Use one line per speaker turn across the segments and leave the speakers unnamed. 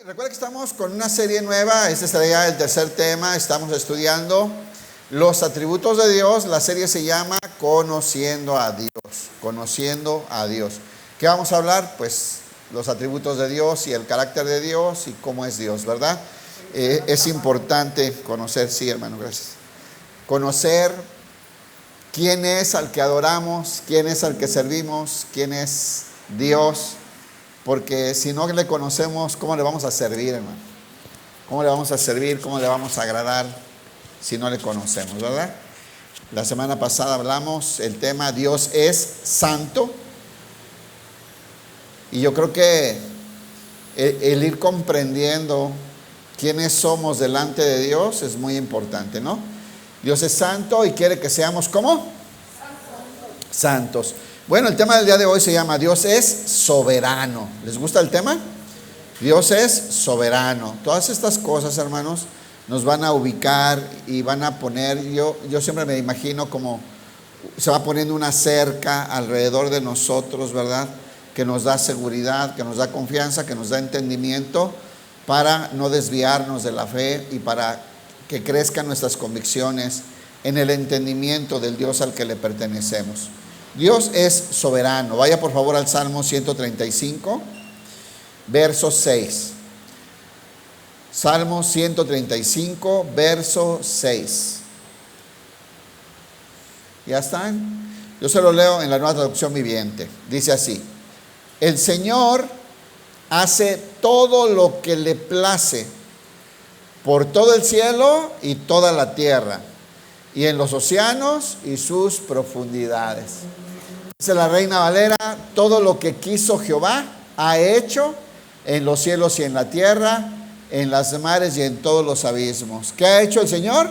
Recuerda que estamos con una serie nueva. Este sería el tercer tema. Estamos estudiando los atributos de Dios. La serie se llama Conociendo a Dios. Conociendo a Dios. ¿Qué vamos a hablar? Pues los atributos de Dios y el carácter de Dios y cómo es Dios, ¿verdad? Es importante conocer, sí, hermano, gracias. Conocer quién es al que adoramos, quién es al que servimos, quién es Dios. Porque si no le conocemos, ¿cómo le vamos a servir, hermano? ¿Cómo le vamos a servir? ¿Cómo le vamos a agradar si no le conocemos, verdad? La semana pasada hablamos el tema Dios es santo. Y yo creo que el ir comprendiendo quiénes somos delante de Dios es muy importante, ¿no? Dios es santo y quiere que seamos ¿cómo? Santos. Bueno, el tema del día de hoy se llama Dios es soberano. ¿Les gusta el tema? Dios es soberano. Todas estas cosas, hermanos, nos van a ubicar y van a poner, yo siempre me imagino como se va poniendo una cerca alrededor de nosotros, ¿verdad? Que nos da seguridad, que nos da confianza, que nos da entendimiento para no desviarnos de la fe y para que crezcan nuestras convicciones en el entendimiento del Dios al que le pertenecemos. Dios es soberano. Vaya por favor al Salmo 135, verso 6. Salmo 135, verso 6. ¿Ya están? Yo se lo leo en la Nueva Traducción Viviente. Dice así: el Señor hace todo lo que le place por todo el cielo y toda la tierra, y en los océanos y sus profundidades. Dice la Reina Valera: todo lo que quiso Jehová ha hecho en los cielos y en la tierra, en las mares y en todos los abismos. ¿Qué ha hecho el Señor?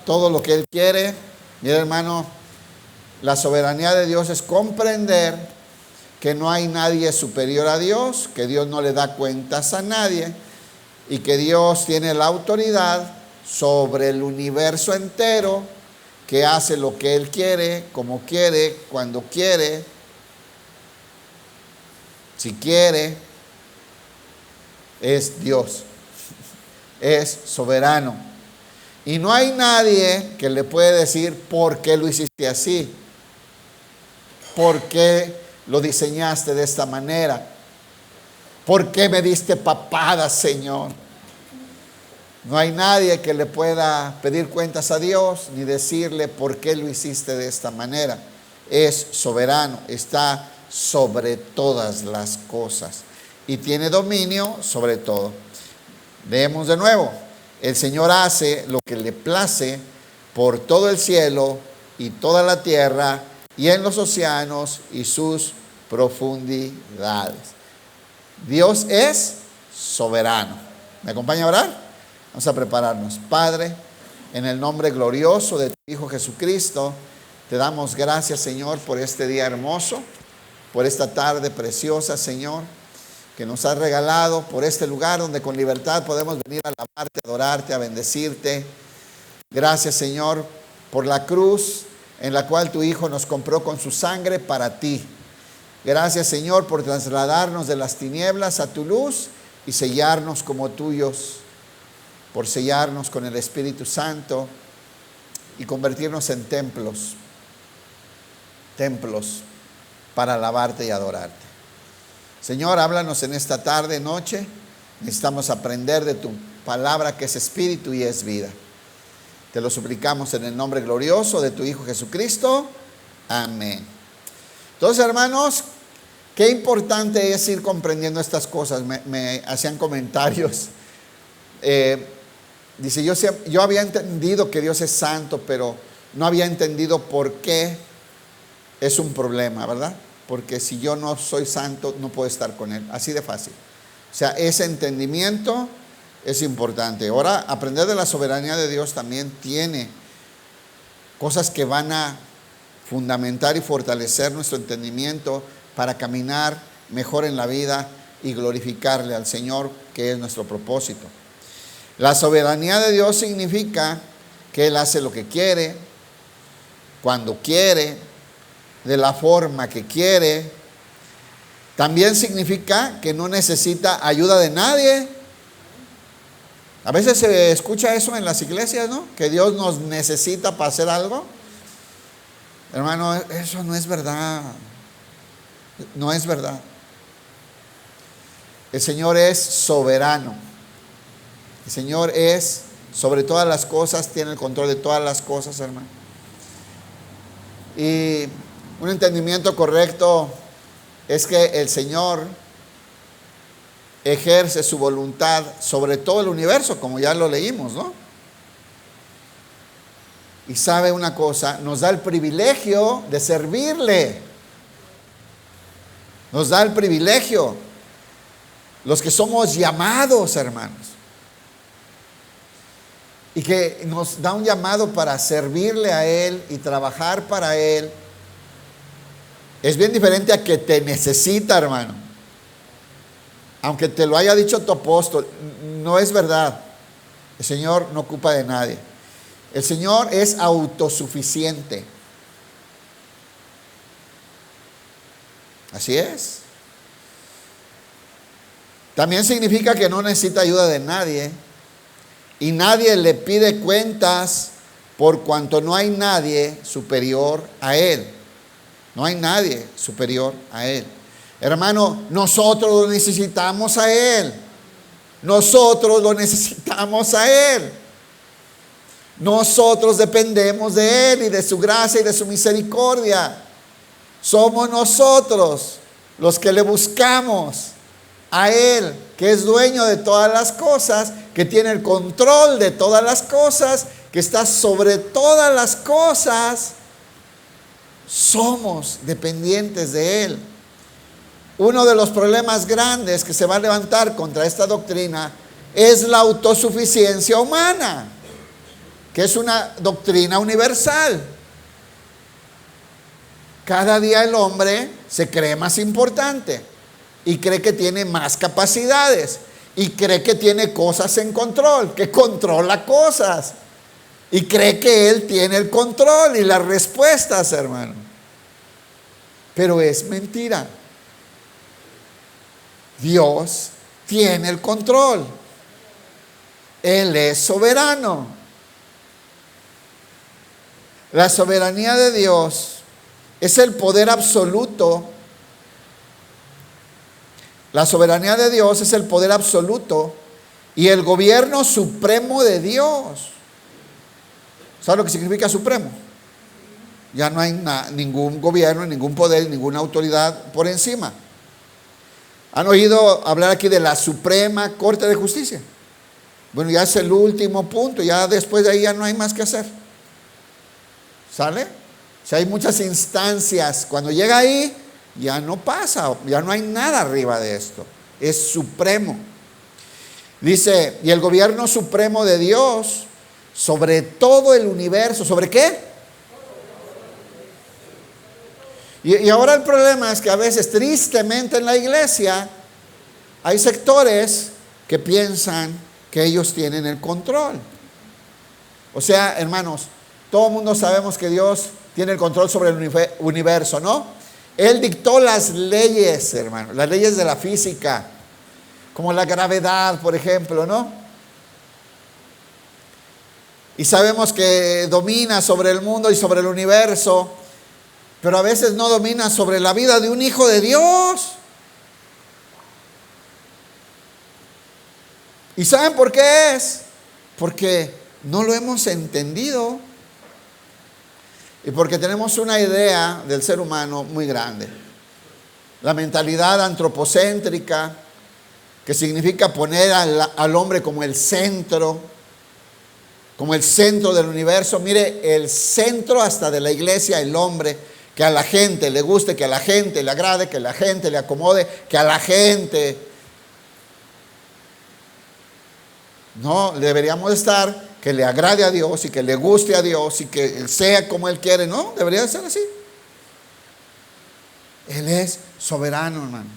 Todo lo que Él quiere. Mira, hermano, la soberanía de Dios es comprender que no hay nadie superior a Dios, que Dios no le da cuentas a nadie y que Dios tiene la autoridad sobre el universo entero, que hace lo que Él quiere, como quiere, cuando quiere, si quiere. Es Dios, es soberano. Y no hay nadie que le puede decir por qué lo hiciste así, por qué lo diseñaste de esta manera, por qué me diste papadas, Señor. No hay nadie que le pueda pedir cuentas a Dios ni decirle por qué lo hiciste de esta manera. Es soberano, está sobre todas las cosas y tiene dominio sobre todo. Leemos de nuevo: el Señor hace lo que le place por todo el cielo y toda la tierra y en los océanos y sus profundidades. Dios es soberano. ¿Me acompaña a orar? Vamos a prepararnos. Padre, en el nombre glorioso de tu Hijo Jesucristo, te damos gracias, Señor, por este día hermoso, por esta tarde preciosa, Señor, que nos has regalado, por este lugar donde con libertad podemos venir a alabarte, a adorarte, a bendecirte. Gracias, Señor, por la cruz en la cual tu Hijo nos compró con su sangre para ti. Gracias, Señor, por trasladarnos de las tinieblas a tu luz y sellarnos como tuyos, por sellarnos con el Espíritu Santo y convertirnos en templos para alabarte y adorarte. Señor, háblanos en esta tarde, noche. Necesitamos aprender de tu palabra, que es espíritu y es vida. Te lo suplicamos en el nombre glorioso de tu Hijo Jesucristo. Amén. Entonces, hermanos, qué importante es ir comprendiendo estas cosas. Me hacían comentarios. Dice, yo había entendido que Dios es santo, pero no había entendido por qué es un problema, ¿verdad? Porque si yo no soy santo, no puedo estar con Él. Así de fácil. O sea, ese entendimiento es importante. Ahora, aprender de la soberanía de Dios también tiene cosas que van a fundamentar y fortalecer nuestro entendimiento para caminar mejor en la vida y glorificarle al Señor, que es nuestro propósito. La soberanía de Dios significa que Él hace lo que quiere, cuando quiere, de la forma que quiere, También significa que no necesita ayuda de nadie. A veces se escucha eso en las iglesias, ¿no? Que Dios nos necesita para hacer algo. Hermano, eso no es verdad. No es verdad. El Señor es soberano. El Señor es sobre todas las cosas, tiene el control de todas las cosas, hermano. Y un entendimiento correcto es que el Señor ejerce su voluntad sobre todo el universo, como ya lo leímos, ¿no? Y sabe una cosa, nos da el privilegio de servirle. Nos da el privilegio. Los que somos llamados, hermanos. Y que nos da un llamado para servirle a Él y trabajar para Él. Es bien diferente a que te necesita, hermano. Aunque te lo haya dicho tu apóstol, no es verdad. El Señor no ocupa de nadie. El Señor es autosuficiente. Así es. También significa que no necesita ayuda de nadie. Y nadie le pide cuentas por cuanto no hay nadie superior a Él. No hay nadie superior a Él. Hermano, nosotros lo necesitamos a Él. Nosotros lo necesitamos a Él. Nosotros dependemos de Él y de su gracia y de su misericordia. Somos nosotros los que le buscamos a Él, que es dueño de todas las cosas, que tiene el control de todas las cosas, que está sobre todas las cosas. Somos dependientes de Él. Uno de los problemas grandes que se va a levantar contra esta doctrina es la autosuficiencia humana, que es una doctrina universal. Cada día el hombre se cree más importante y cree que tiene más capacidades y cree que tiene cosas en control, que controla cosas y cree que él tiene el control y las respuestas, hermano. Pero es mentira. Dios tiene el control. Él es soberano. La soberanía de Dios es el poder absoluto. La soberanía de Dios es el poder absoluto y el gobierno supremo de Dios. ¿Sabe lo que significa supremo? Ya no hay ningún gobierno, ningún poder, ninguna autoridad por encima. ¿Han oído hablar aquí de la Suprema Corte de Justicia? Bueno, ya es el último punto, ya después de ahí ya no hay más que hacer. ¿Sale? O sea, hay muchas instancias. Cuando llega ahí, ya no pasa, ya no hay nada arriba de esto. Es supremo. Dice, y el gobierno supremo de Dios sobre todo el universo. ¿Sobre qué? Y ahora el problema es que a veces, tristemente en la iglesia, hay sectores que piensan que ellos tienen el control. O sea, hermanos, todo el mundo sabemos que Dios tiene el control sobre el universo, ¿no? Él dictó las leyes, hermano, las leyes de la física, como la gravedad, por ejemplo, ¿no? Y sabemos que domina sobre el mundo y sobre el universo, pero a veces no domina sobre la vida de un hijo de Dios. ¿Y saben por qué es? Porque no lo hemos entendido. Y porque tenemos una idea del ser humano muy grande. La mentalidad antropocéntrica, que significa poner al hombre como el centro del universo. Mire, el centro hasta de la iglesia, el hombre, que a la gente le guste, que a la gente le agrade, que a la gente le acomode, que a la gente. No, deberíamos estar que le agrade a Dios y que le guste a Dios y que sea como Él quiere. No, debería ser así. Él es soberano, hermano.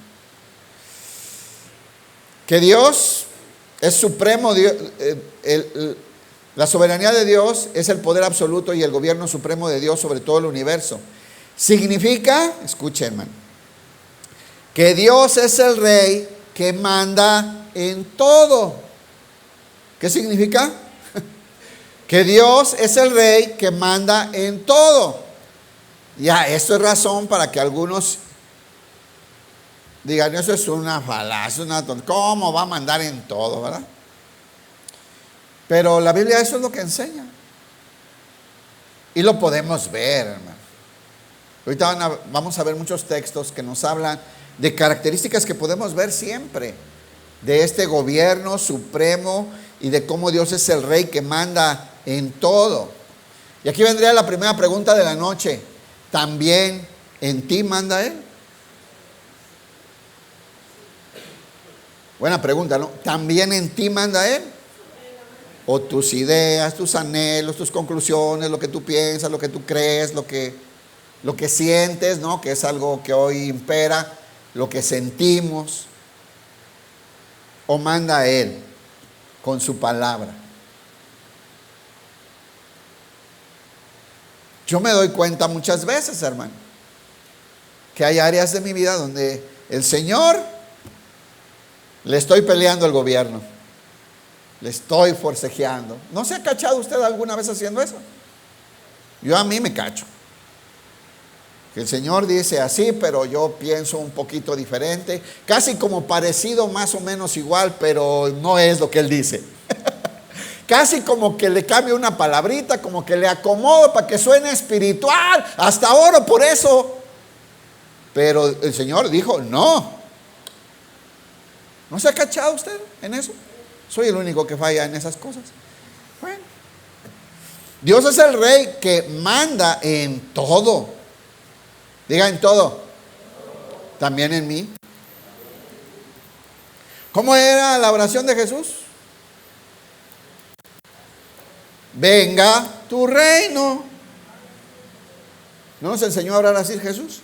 Que Dios es supremo. La soberanía de Dios es el poder absoluto y el gobierno supremo de Dios sobre todo el universo. Significa, escuchen, hermano, Que Dios es el rey que manda en todo. ¿Qué significa? Que Dios es el rey que manda en todo. Ya, esto es razón para que algunos digan, eso es una falacia, ¿cómo va a mandar en todo, verdad? Pero la Biblia eso es lo que enseña. Y lo podemos ver, hermano. Ahorita vamos a ver muchos textos que nos hablan de características que podemos ver siempre de este gobierno supremo y de cómo Dios es el rey que manda en todo. Y aquí vendría la primera pregunta de la noche. ¿También en ti manda Él? Buena pregunta, ¿no? ¿También en ti manda Él? O tus ideas, tus anhelos, tus conclusiones, lo que tú piensas, lo que tú crees, lo que sientes, ¿no? Que es algo que hoy impera, lo que sentimos. ¿O manda Él con su palabra? Yo me doy cuenta muchas veces, hermano, que hay áreas de mi vida donde el Señor le estoy peleando al gobierno, le estoy forcejeando. ¿No se ha cachado usted alguna vez haciendo eso? Yo a mí me cacho. Que el Señor dice así, pero yo pienso un poquito diferente, casi como parecido, más o menos igual, pero no es lo que Él dice. Casi como que le cambio una palabrita, como que le acomodo para que suene espiritual, hasta oro por eso. Pero el Señor dijo, no. ¿No se ha cachado usted en eso? Soy el único que falla en esas cosas. Bueno, Dios es el rey que manda en todo. Diga en todo. También en mí. ¿Cómo era la oración de Jesús? Venga tu reino. ¿No nos enseñó a orar así Jesús?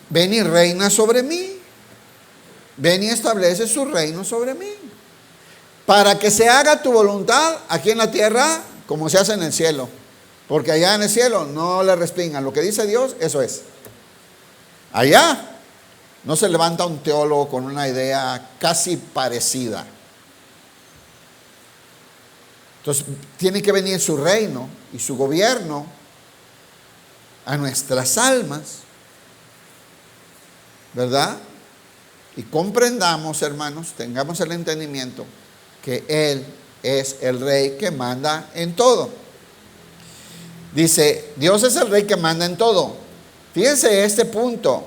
Ven y reina sobre mí. Ven y establece su reino sobre mí. Para que se haga tu voluntad aquí en la tierra como se hace en el cielo. Porque allá en el cielo no le respingan. Lo que dice Dios, eso es. Allá no se levanta un teólogo con una idea casi parecida. Entonces tiene que venir su reino y su gobierno a nuestras almas, ¿verdad? Y comprendamos, hermanos, tengamos el entendimiento que Él es el rey que manda en todo. Dice, Dios es el rey que manda en todo. Fíjense este punto.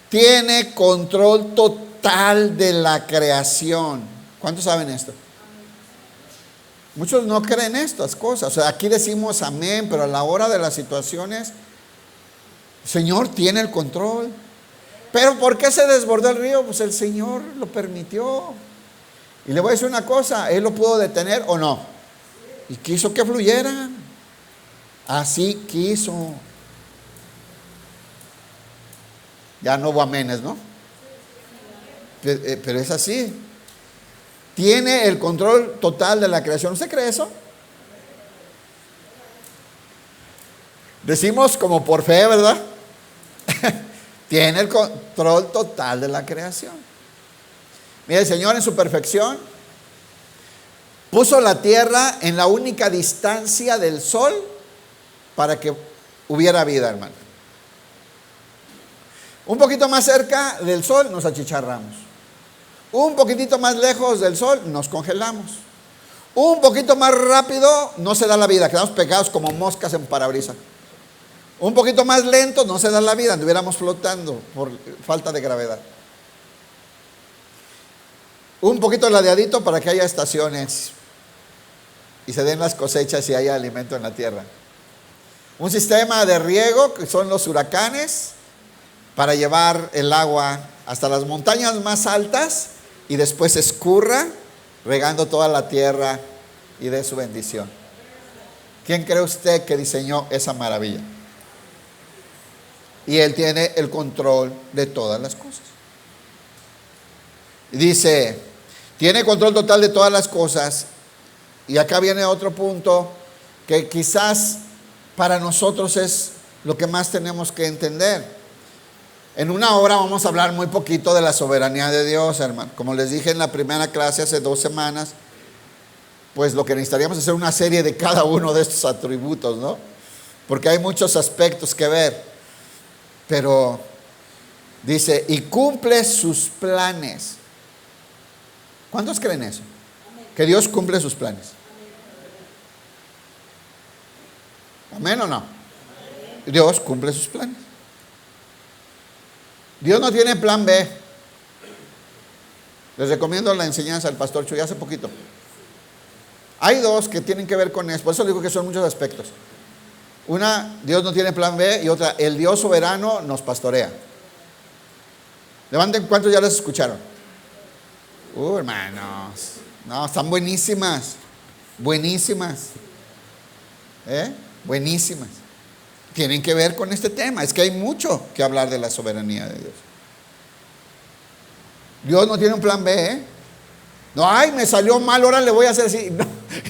Tiene control total de la creación. ¿Cuántos saben esto? Muchos no creen estas cosas. O sea, aquí decimos amén, pero a la hora de las situaciones, el Señor tiene el control. Pero ¿por qué se desbordó el río? Pues el Señor lo permitió. Y le voy a decir una cosa, ¿Él lo pudo detener o no? Y quiso que fluyera. Así quiso. Ya no hubo amenes, ¿no? Pero es así. Tiene el control total de la creación. ¿Usted cree eso? Decimos como por fe, ¿verdad? Tiene el control total de la creación. Mire, el Señor en su perfección puso la tierra en la única distancia del sol para que hubiera vida, hermano. Un poquito más cerca del sol nos achicharramos. Un poquitito más lejos del sol nos congelamos. Un poquito más rápido no se da la vida, quedamos pegados como moscas en parabrisas. Un poquito más lento no se da la vida, anduviéramos flotando por falta de gravedad. Un poquito ladeadito para que haya estaciones y se den las cosechas y haya alimento en la tierra. Un sistema de riego que son los huracanes para llevar el agua hasta las montañas más altas y después escurra regando toda la tierra y dé su bendición. ¿Quién cree usted que diseñó esa maravilla? Y Él tiene el control de todas las cosas. Dice, tiene control total de todas las cosas. Y acá viene otro punto que quizás para nosotros es lo que más tenemos que entender. En una hora vamos a hablar muy poquito de la soberanía de Dios, hermano. Como les dije en la primera clase hace 2 semanas, pues lo que necesitaríamos es hacer una serie de cada uno de estos atributos, ¿no? Porque hay muchos aspectos que ver. Pero dice, y cumple sus planes. ¿Cuántos creen eso? Que Dios cumple sus planes. ¿Amén o no? Dios cumple sus planes. Dios no tiene plan B. Les recomiendo la enseñanza del pastor Chuy hace poquito. Hay 2 que tienen que ver con eso. Por eso digo que son muchos aspectos. Una, Dios no tiene plan B. Y otra, el Dios soberano nos pastorea. Levanten cuántos ya las escucharon. Hermanos. No, están buenísimas. Buenísimas. Buenísimas. Tienen que ver con este tema. Es que hay mucho que hablar de la soberanía de Dios. Dios no tiene un plan B, No, ay, me salió mal, ahora le voy a hacer así. No,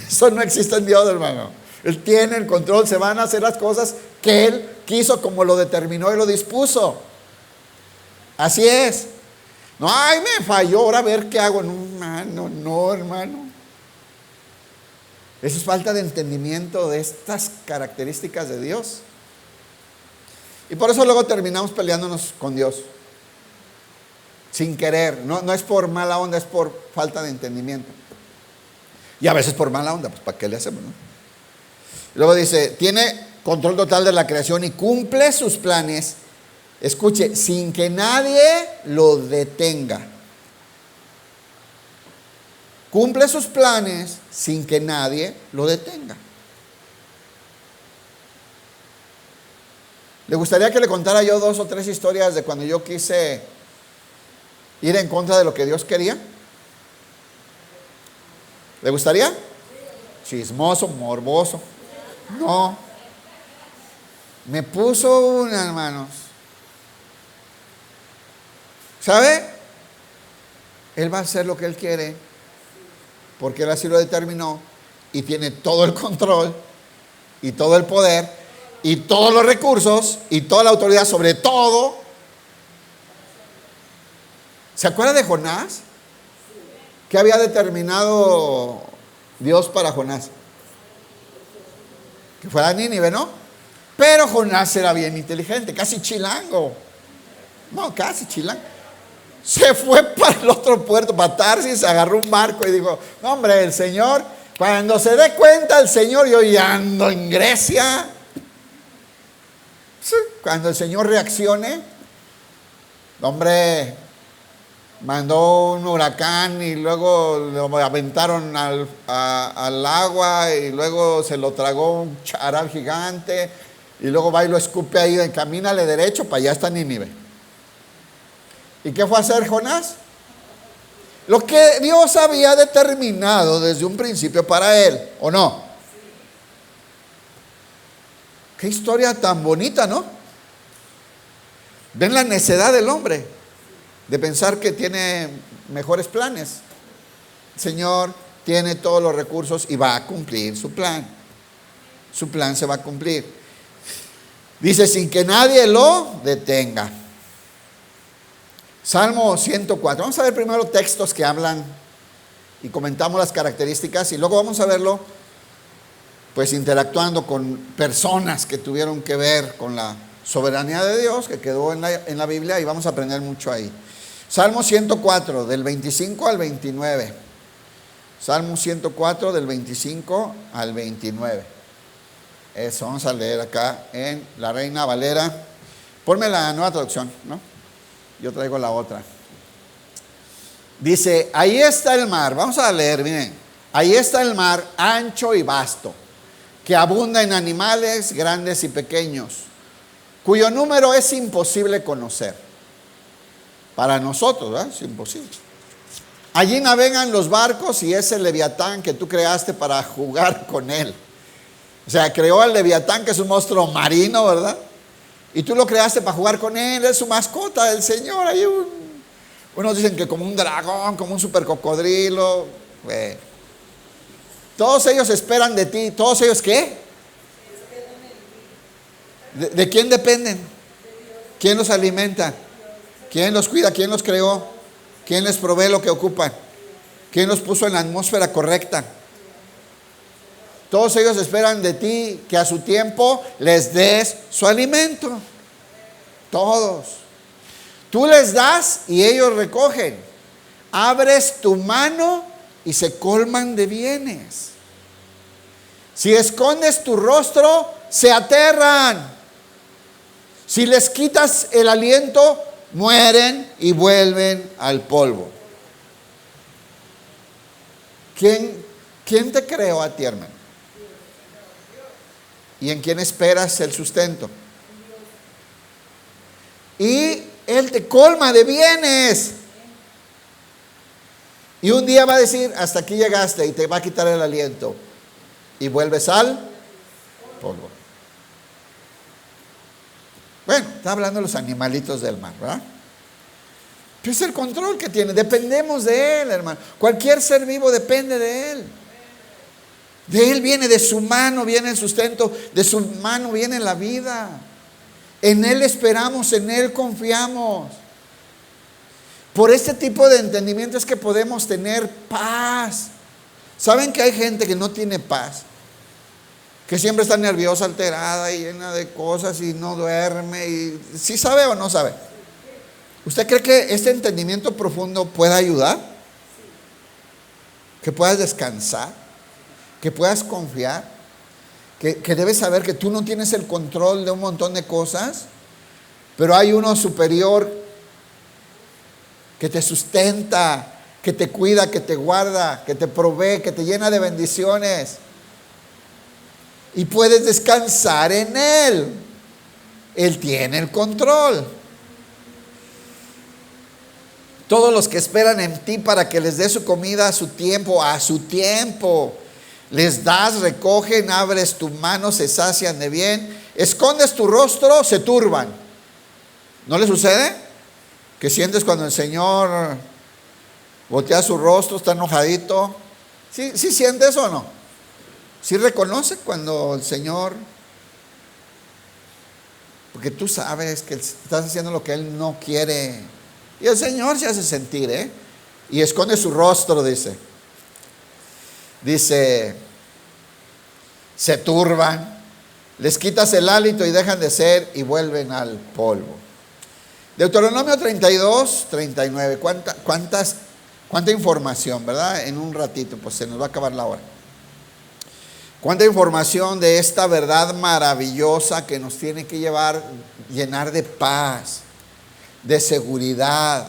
eso no existe en Dios, hermano. Él tiene el control, se van a hacer las cosas que Él quiso, como lo determinó y lo dispuso. Así es. No, ay, me falló, ahora a ver qué hago. No, hermano. Eso es falta de entendimiento de estas características de Dios. Y por eso luego terminamos peleándonos con Dios. Sin querer. No es por mala onda, es por falta de entendimiento. Y a veces por mala onda, pues ¿para qué le hacemos, no? Luego dice, tiene control total de la creación y cumple sus planes. Escuche, sin que nadie lo detenga. Cumple sus planes sin que nadie lo detenga. ¿Le gustaría que le contara yo 2 o 3 historias de cuando yo quise ir en contra de lo que Dios quería? ¿Le gustaría? Chismoso, morboso. No. Me puso una, hermanos. ¿Sabe? Él va a hacer lo que Él quiere, porque Él así lo determinó y tiene todo el control y todo el poder y todos los recursos y toda la autoridad sobre todo. ¿Se acuerda de Jonás? ¿Qué había determinado Dios para Jonás? Que fuera a Nínive, ¿no? Pero Jonás era bien inteligente, casi chilango. No, casi chilango. Se fue para el otro puerto, para Tarsis, agarró un barco y dijo, no, hombre, el Señor, cuando se dé cuenta el Señor, yo ya ando en Grecia. Cuando el Señor reaccione, hombre, mandó un huracán y luego lo aventaron al agua y luego se lo tragó un charal gigante y luego va y lo escupe ahí, camínale derecho, para allá está Nínive. ¿Y qué fue a hacer Jonás? Lo que Dios había determinado desde un principio para él, ¿o no? Qué historia tan bonita, ¿no? Ven la necedad del hombre de pensar que tiene mejores planes. El Señor tiene todos los recursos y va a cumplir su plan. Su plan se va a cumplir. Dice, sin que nadie lo detenga. Salmo 104. Vamos a ver primero textos que hablan y comentamos las características y luego vamos a verlo pues interactuando con personas que tuvieron que ver con la soberanía de Dios que quedó en la Biblia y vamos a aprender mucho ahí. Salmo 104 del 25 al 29. Salmo 104 del 25 al 29. Eso, vamos a leer acá en la Reina Valera. Ponme la Nueva Traducción, ¿no? Yo traigo la otra. Dice, ahí está el mar. Vamos a leer, miren. Ahí está el mar ancho y vasto, que abunda en animales grandes y pequeños, cuyo número es imposible conocer. Para nosotros, ¿verdad? Es imposible. Allí navegan los barcos y es el Leviatán que tú creaste para jugar con él. O sea, creó al Leviatán, que es un monstruo marino, ¿verdad? Y tú lo creaste para jugar con él, es su mascota del Señor. Hay unos dicen que como un dragón, como un super cocodrilo. Todos ellos esperan de ti. ¿Todos ellos qué? ¿De quién dependen? ¿Quién los alimenta? ¿Quién los cuida? ¿Quién los creó? ¿Quién les provee lo que ocupan? ¿Quién los puso en la atmósfera correcta? Todos ellos esperan de ti que a su tiempo les des su alimento. Todos. Tú les das y ellos recogen. Abres tu mano y se colman de bienes. Si escondes tu rostro, se aterran. Si les quitas el aliento, mueren y vuelven al polvo. ¿Quién te creó a ti, hermano? ¿Y en quién esperas el sustento? Y Él te colma de bienes. Y un día va a decir, hasta aquí llegaste, y te va a quitar el aliento. Y vuelves al polvo. Bueno, está hablando de los animalitos del mar, ¿verdad? Pero es el control que tiene. Dependemos de Él, hermano. Cualquier ser vivo depende de Él. De Él viene, de su mano viene el sustento, de su mano viene la vida. En Él esperamos, en Él confiamos. Por este tipo de entendimiento es que podemos tener paz. ¿Saben que hay gente que no tiene paz? Que siempre está nerviosa, alterada y llena de cosas y no duerme. Y ¿sí sabe o no sabe? ¿Usted cree que este entendimiento profundo pueda ayudar? ¿Que puedas descansar? ¿Que puedas confiar? ¿Que debes saber que tú no tienes el control de un montón de cosas? Pero hay uno superior que te sustenta, que te cuida, que te guarda, que te provee, que te llena de bendiciones. Y puedes descansar en Él. Él tiene el control. Todos los que esperan en ti para que les dé su comida a su tiempo, les das, recogen, abres tu mano, se sacian de bien, escondes tu rostro, se turban. ¿No le sucede? Que sientes cuando el Señor voltea su rostro, está enojadito. ¿Sí siente eso o no? ¿Sí reconoce cuando el Señor? Porque tú sabes que estás haciendo lo que Él no quiere. Y el Señor se hace sentir, y esconde su rostro, dice, se turban, les quitas el hálito y dejan de ser y vuelven al polvo. Deuteronomio 32, 39, cuánta información, ¿verdad? En un ratito, pues se nos va a acabar la hora. Cuánta información de esta verdad maravillosa que nos tiene que llenar de paz, de seguridad.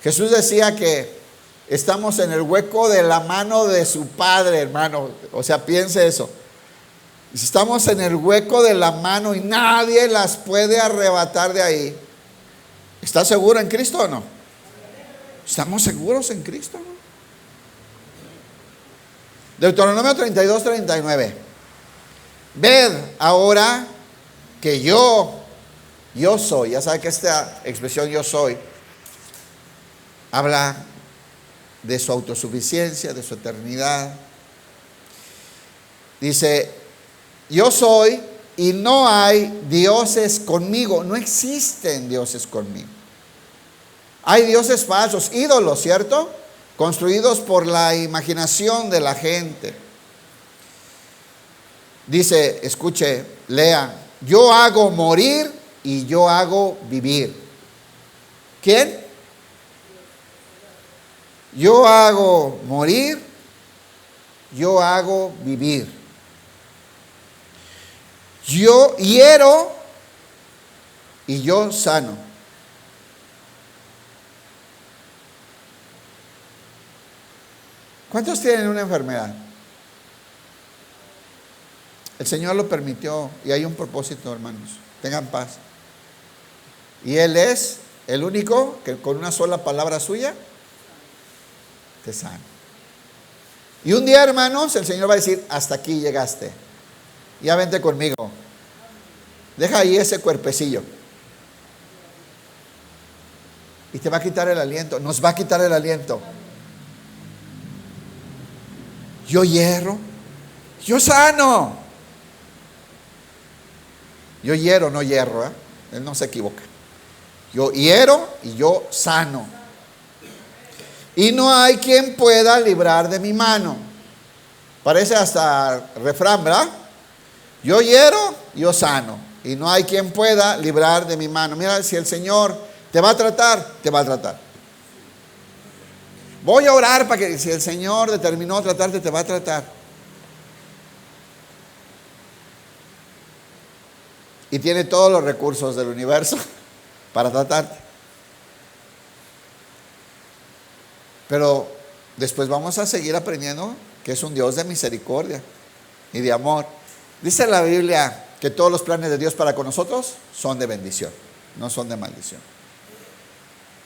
Jesús decía que estamos en el hueco de la mano de su Padre, hermano. O sea, piense eso. Estamos en el hueco de la mano y nadie las puede arrebatar de ahí. ¿Estás seguro en Cristo o no? ¿Estamos seguros en Cristo, no? Deuteronomio 32, 39. Ved ahora que yo soy. Ya sabe que esta expresión yo soy habla de su autosuficiencia, de su eternidad. Dice, yo soy y no hay dioses conmigo. No existen dioses conmigo. Hay dioses falsos, ídolos, ¿cierto? Construidos por la imaginación de la gente. Dice, escuche, lea, yo hago morir y yo hago vivir. ¿Quién? Yo hago morir, yo hago vivir. Yo hiero y yo sano. ¿Cuántos tienen una enfermedad? El Señor lo permitió y hay un propósito, hermanos. Tengan paz. Y Él es el único que con una sola palabra suya te sana. Y un día, hermanos, el Señor va a decir, hasta aquí llegaste. Ya vente conmigo. Deja ahí ese cuerpecillo. Y te va a quitar el aliento. Nos va a quitar el aliento. Yo hiero, yo sano. Yo hiero, no hierro, Él no se equivoca. Yo hiero y yo sano. Y no hay quien pueda librar de mi mano. Parece hasta refrán, ¿verdad? Yo hiero, yo sano. Y no hay quien pueda librar de mi mano. Mira, si el Señor te va a tratar, te va a tratar. Voy a orar para que si el Señor determinó tratarte, te va a tratar. Y tiene todos los recursos del universo para tratarte. Pero después vamos a seguir aprendiendo que es un Dios de misericordia y de amor. Dice la Biblia que todos los planes de Dios para con nosotros son de bendición, no son de maldición.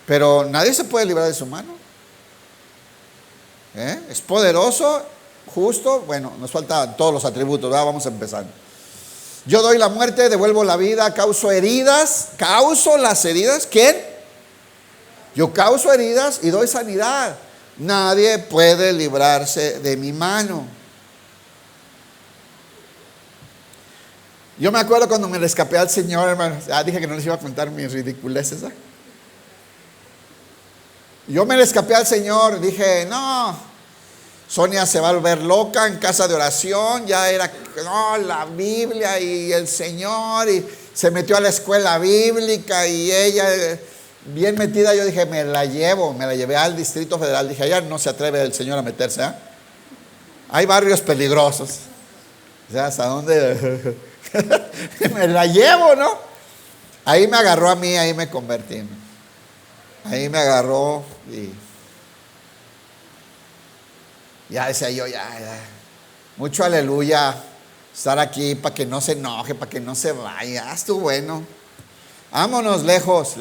Pero nadie se puede librar de su mano. Es poderoso, justo. Bueno, nos faltan todos los atributos, ¿verdad? Vamos empezando. Yo doy la muerte, devuelvo la vida, causo heridas. ¿Causo las heridas? ¿Quién? Yo causo heridas y doy sanidad. Nadie puede librarse de mi mano. Yo me acuerdo cuando me le escapé al Señor, hermano. Dije que no les iba a contar mis ridiculeces. Yo me le escapé al Señor. Dije, no, Sonia se va a volver loca en casa de oración. Ya era, no, la Biblia y el Señor. Y se metió a la escuela bíblica y ella, bien metida, yo dije, me la llevé al Distrito Federal. Dije, allá no se atreve el Señor a meterse, ¿eh? Hay barrios peligrosos. O sea, ¿hasta dónde? Me la llevo, ¿no? Ahí me agarró a mí, ahí me convertí. Ahí me agarró y ya decía yo, ya. Mucho aleluya, estar aquí para que no se enoje, para que no se vaya. Estuvo bueno. Vámonos lejos.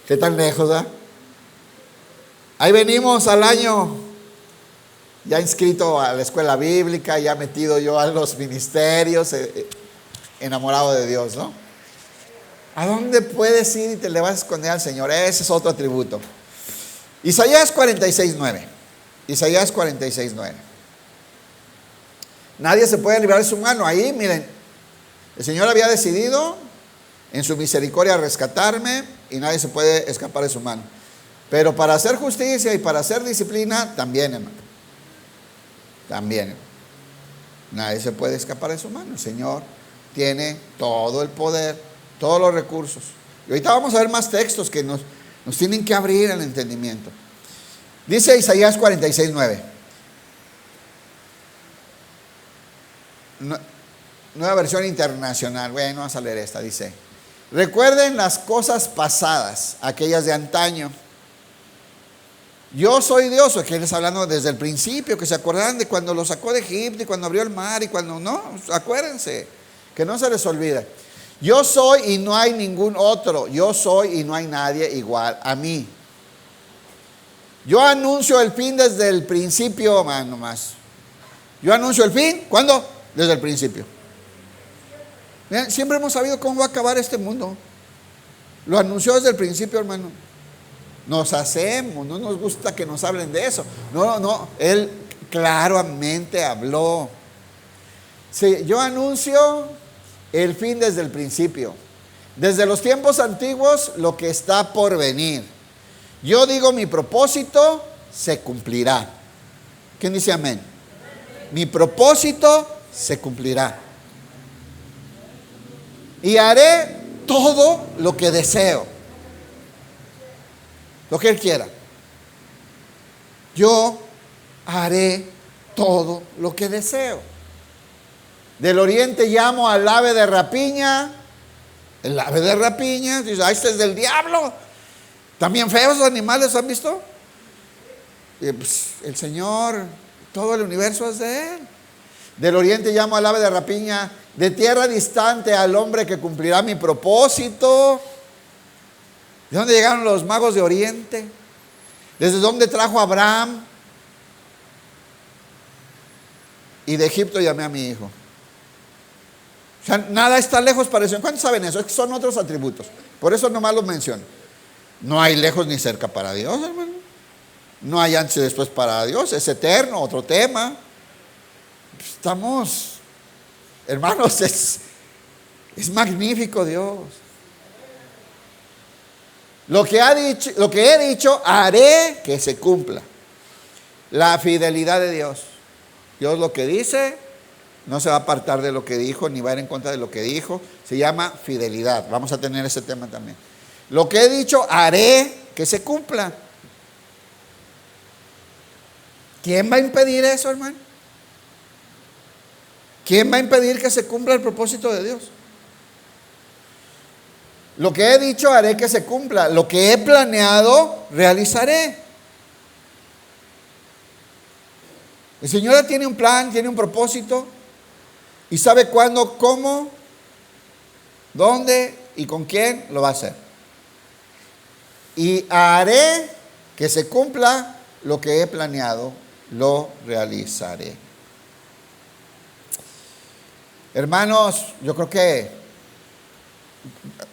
¿Qué tan lejos, ah? Ahí venimos al año, ya inscrito a la escuela bíblica, ya metido yo a los ministerios, enamorado de Dios, ¿no? ¿A dónde puedes ir y te le vas a esconder al Señor? Ese es otro atributo. Isaías 46:9. Isaías 46:9. Nadie se puede librar de su mano. Ahí, miren, el Señor había decidido en su misericordia rescatarme y nadie se puede escapar de su mano. Pero para hacer justicia y para hacer disciplina, también, hermano. También. Nadie se puede escapar de su mano. El Señor tiene todo el poder, todos los recursos. Y ahorita vamos a ver más textos que nos tienen que abrir el entendimiento. Dice Isaías 46:9. Nueva versión internacional. Bueno, vamos a leer esta. Dice: recuerden las cosas pasadas, aquellas de antaño. Yo soy Dios. Aquí les hablando desde el principio, que se acordaran de cuando los sacó de Egipto y cuando abrió el mar y cuando no. Acuérdense, que no se les olvide. Yo soy y no hay ningún otro. Yo soy y no hay nadie igual a mí. Yo anuncio el fin desde el principio, man, nomás. Yo anuncio el fin, ¿cuándo? Desde el principio. Miren, siempre hemos sabido cómo va a acabar este mundo. Lo anunció desde el principio, hermano. Nos hacemos, no nos gusta que nos hablen de eso. No, Él claramente habló. Sí, yo anuncio el fin desde el principio. Desde los tiempos antiguos, lo que está por venir. Yo digo, mi propósito se cumplirá. ¿Quién dice amén? Mi propósito se cumplirá. Y haré todo lo que deseo. Lo que Él quiera. Yo haré todo lo que deseo. Del oriente llamo al ave de rapiña. El ave de rapiña. Dice, este es del diablo. También feos los animales, ¿han visto? Pues, el Señor, todo el universo es de Él. Del oriente llamo al ave de rapiña. De tierra distante al hombre que cumplirá mi propósito. ¿De dónde llegaron los magos de oriente? ¿Desde dónde trajo a Abraham? Y de Egipto llamé a mi hijo. O sea, nada está lejos para eso. ¿Cuántos saben eso? Es que son otros atributos. Por eso nomás los menciono. No hay lejos ni cerca para Dios, hermano. No hay antes y después para Dios. Es eterno, otro tema. Estamos, hermanos, es magnífico Dios. Lo que he dicho, haré que se cumpla. La fidelidad de Dios. Dios lo que dice, no se va a apartar de lo que dijo, ni va a ir en contra de lo que dijo. Se llama fidelidad. Vamos a tener ese tema también. Lo que he dicho, haré que se cumpla. ¿Quién va a impedir eso, hermano? ¿Quién va a impedir que se cumpla el propósito de Dios? Lo que he dicho, haré que se cumpla. Lo que he planeado, realizaré. El Señor ya tiene un plan, tiene un propósito y sabe cuándo, cómo, dónde y con quién lo va a hacer. Y haré que se cumpla lo que he planeado, lo realizaré. Hermanos, yo creo que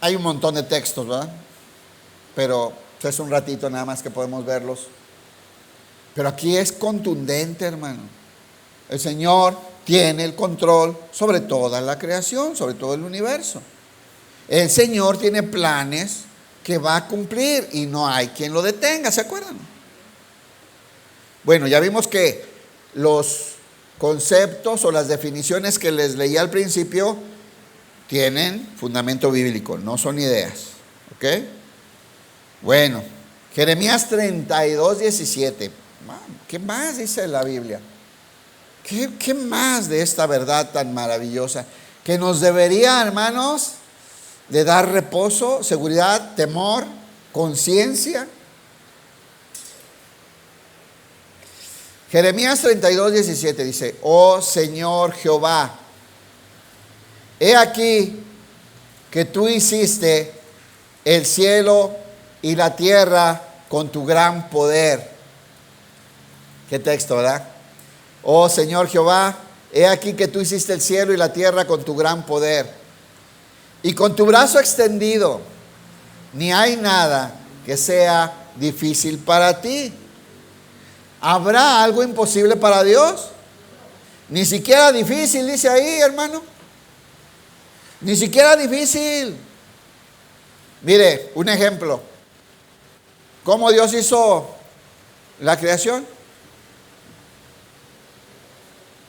hay un montón de textos, ¿verdad? Pero es un ratito nada más que podemos verlos. Pero aquí es contundente, hermano. El Señor tiene el control sobre toda la creación, sobre todo el universo. El Señor tiene planes que va a cumplir y no hay quien lo detenga, ¿se acuerdan? Bueno, ya vimos que los conceptos o las definiciones que les leí al principio tienen fundamento bíblico, no son ideas, ¿ok? Bueno, Jeremías 32, 17. ¿Qué más dice la Biblia? ¿Qué más de esta verdad tan maravillosa que nos debería, hermanos, de dar reposo, seguridad, temor, conciencia? Jeremías 32, 17 dice: oh Señor Jehová, he aquí que tú hiciste el cielo y la tierra con tu gran poder. Qué texto, ¿verdad? Oh Señor Jehová, he aquí que tú hiciste el cielo y la tierra con tu gran poder. Y con tu brazo extendido, ni hay nada que sea difícil para ti. ¿Habrá algo imposible para Dios? Ni siquiera difícil, dice ahí, hermano. Ni siquiera difícil. Mire, un ejemplo. ¿Cómo Dios hizo la creación?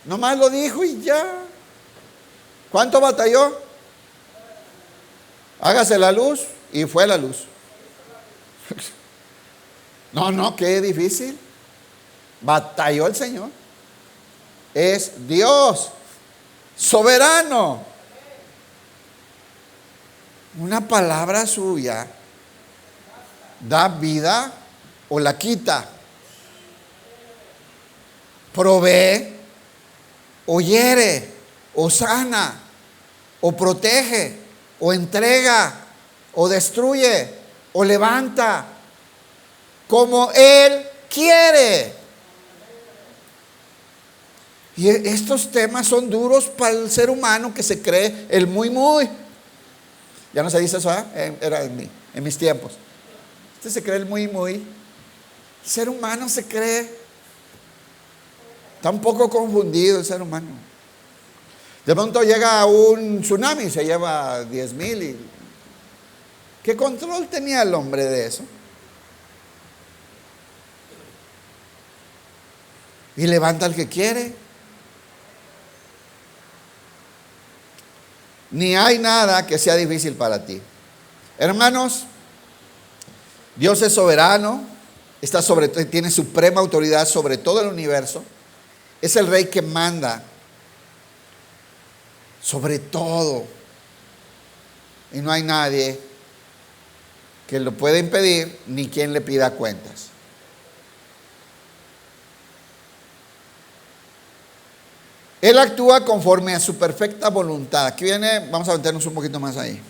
Nomás lo dijo y ya. ¿Cuánto batalló? Hágase la luz y fue la luz. No, qué difícil. Batalló el Señor. Es Dios soberano. Una palabra suya da vida o la quita. Provee o hiere o sana o protege o entrega o destruye o levanta como Él quiere. Y estos temas son duros para el ser humano que se cree el muy. Ya no se dice eso, ¿eh? Era en mis tiempos. Este se cree el muy. El ser humano se cree. Está un poco confundido el ser humano. De pronto llega un tsunami y se lleva 10,000. Y ¿qué control tenía el hombre de eso? Y levanta al que quiere. Ni hay nada que sea difícil para ti. Hermanos, Dios es soberano, tiene suprema autoridad sobre todo el universo. Es el rey que manda sobre todo. Y no hay nadie que lo pueda impedir, ni quien le pida cuentas. Él actúa conforme a su perfecta voluntad. Aquí viene, vamos a meternos un poquito más ahí.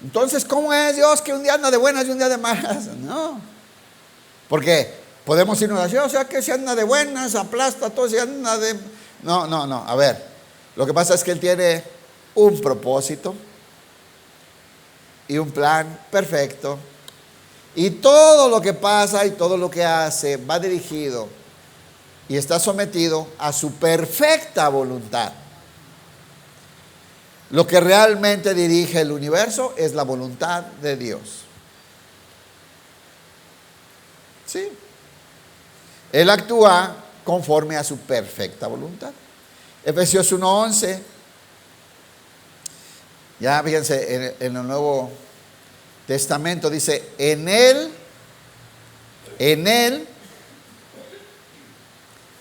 Entonces, ¿cómo es Dios que un día anda de buenas y un día de malas? No. Porque podemos irnos así, o sea que si anda de buenas, aplasta todo, si anda de... No. A ver, lo que pasa es que Él tiene un propósito y un plan perfecto. Y todo lo que pasa y todo lo que hace va dirigido y está sometido a su perfecta voluntad. Lo que realmente dirige el universo es la voluntad de Dios. Sí. Él actúa conforme a su perfecta voluntad. Efesios 1:11. Ya fíjense, en el Nuevo Testamento dice, en él,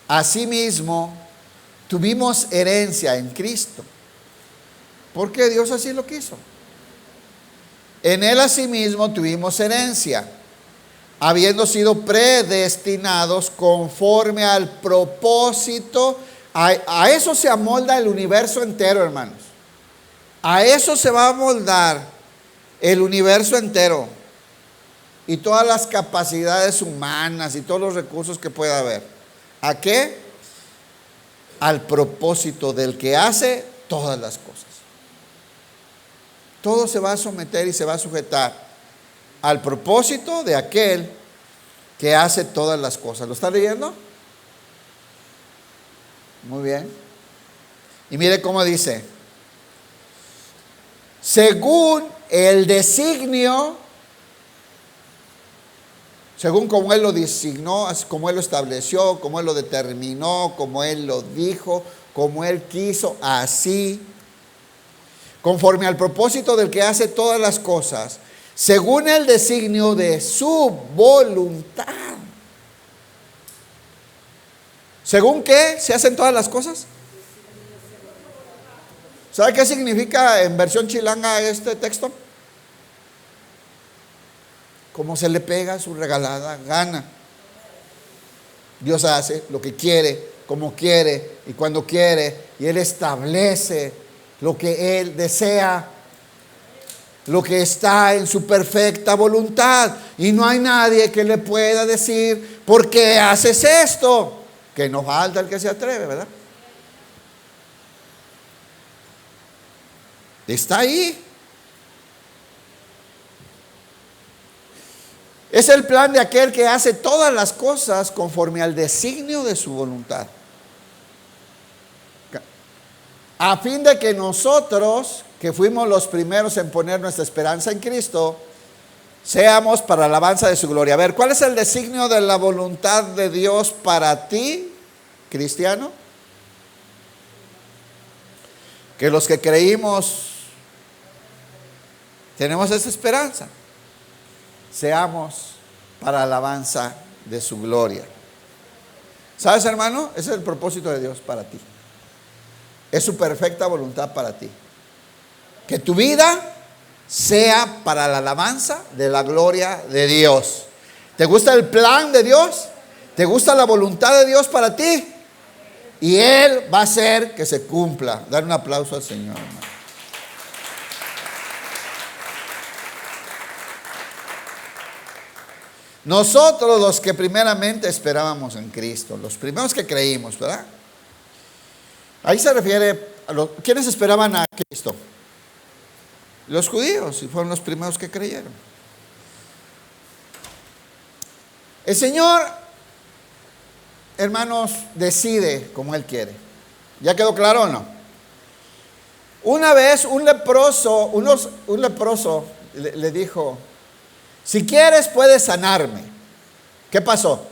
asimismo, tuvimos herencia en Cristo. Porque Dios así lo quiso. En él asimismo tuvimos herencia, habiendo sido predestinados conforme al propósito. A eso se amolda el universo entero, hermanos. A eso se va a amoldar el universo entero. Y todas las capacidades humanas y todos los recursos que pueda haber. ¿A qué? Al propósito del que hace todas las cosas. Todo se va a someter y se va a sujetar al propósito de aquel que hace todas las cosas. ¿Lo está leyendo? Muy bien. Y mire cómo dice: según el designio, según como Él lo designó, como Él lo estableció, como Él lo determinó, como Él lo dijo, como Él quiso, así, conforme al propósito del que hace todas las cosas, según el designio de su voluntad. ¿Según qué se hacen todas las cosas? ¿Sabe qué significa en versión chilanga este texto? Como se le pega su regalada gana. Dios hace lo que quiere, como quiere y cuando quiere, y Él establece lo que Él desea, lo que está en su perfecta voluntad, y no hay nadie que le pueda decir: ¿por qué haces esto? Que no falta el que se atreve, ¿verdad? Está ahí. Es el plan de aquel que hace todas las cosas conforme al designio de su voluntad, a fin de que nosotros, que fuimos los primeros en poner nuestra esperanza en Cristo, seamos para alabanza de su gloria. A ver, ¿cuál es el designio de la voluntad de Dios para ti, cristiano? Que los que creímos tenemos esa esperanza, seamos para alabanza de su gloria. ¿Sabes, hermano? Ese es el propósito de Dios para ti. Es su perfecta voluntad para ti. Que tu vida sea para la alabanza de la gloria de Dios. ¿Te gusta el plan de Dios? ¿Te gusta la voluntad de Dios para ti? Y Él va a hacer que se cumpla. Dar un aplauso al Señor, hermano. Nosotros, los que primeramente esperábamos en Cristo, los primeros que creímos, ¿verdad? Ahí se refiere a los ¿quiénes esperaban a Cristo? Los judíos, y fueron los primeros que creyeron. El Señor, hermanos, decide como Él quiere. ¿Ya quedó claro o no? Una vez un leproso le dijo: si quieres puedes sanarme. ¿Qué pasó?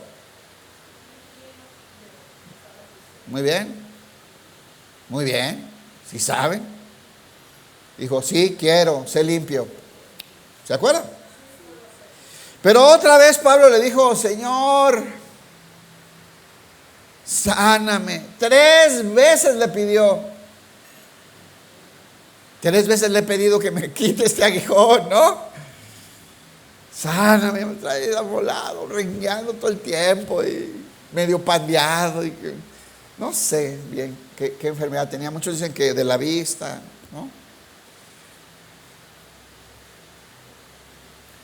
Muy bien. Muy bien. ¿Sí saben? Dijo: sí, quiero, sé limpio. ¿Se acuerdan? Pero otra vez Pablo le dijo: Señor, sáname. 3 veces le pidió. 3 veces le he pedido que me quite este aguijón, ¿no? Sáname, me trae amolado, rengueando todo el tiempo y medio pandeado. Y no sé bien qué enfermedad tenía. Muchos dicen que de la vista, ¿no?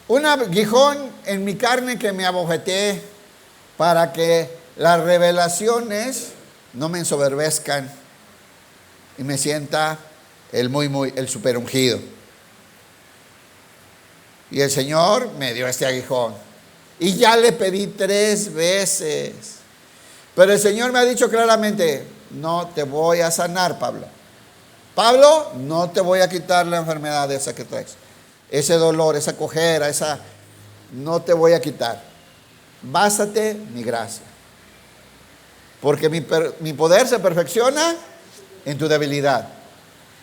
Un aguijón en mi carne que me abojeté para que las revelaciones no me ensoberbezcan y me sienta el super ungido. Y el Señor me dio este aguijón. Y ya le pedí 3 veces. Pero el Señor me ha dicho claramente: no te voy a sanar, Pablo. Pablo, no te voy a quitar la enfermedad esa que traes. Ese dolor, esa cojera, no te voy a quitar. bástate mi gracia. Porque mi poder se perfecciona en tu debilidad.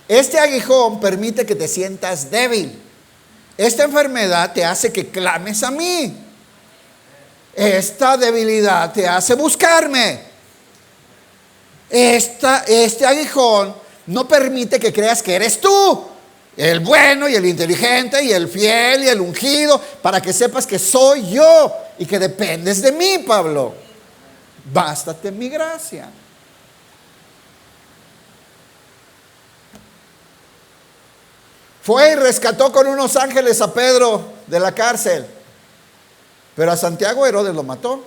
Este aguijón permite que te sientas débil. Esta enfermedad te hace que clames a mí. Esta debilidad te hace buscarme. Este aguijón no permite que creas que eres tú, el bueno y el inteligente y el fiel y el ungido, para que sepas que soy yo y que dependes de mí, Pablo. Bástate mi gracia. Fue y rescató con unos ángeles a Pedro de la cárcel, pero a Santiago Herodes lo mató.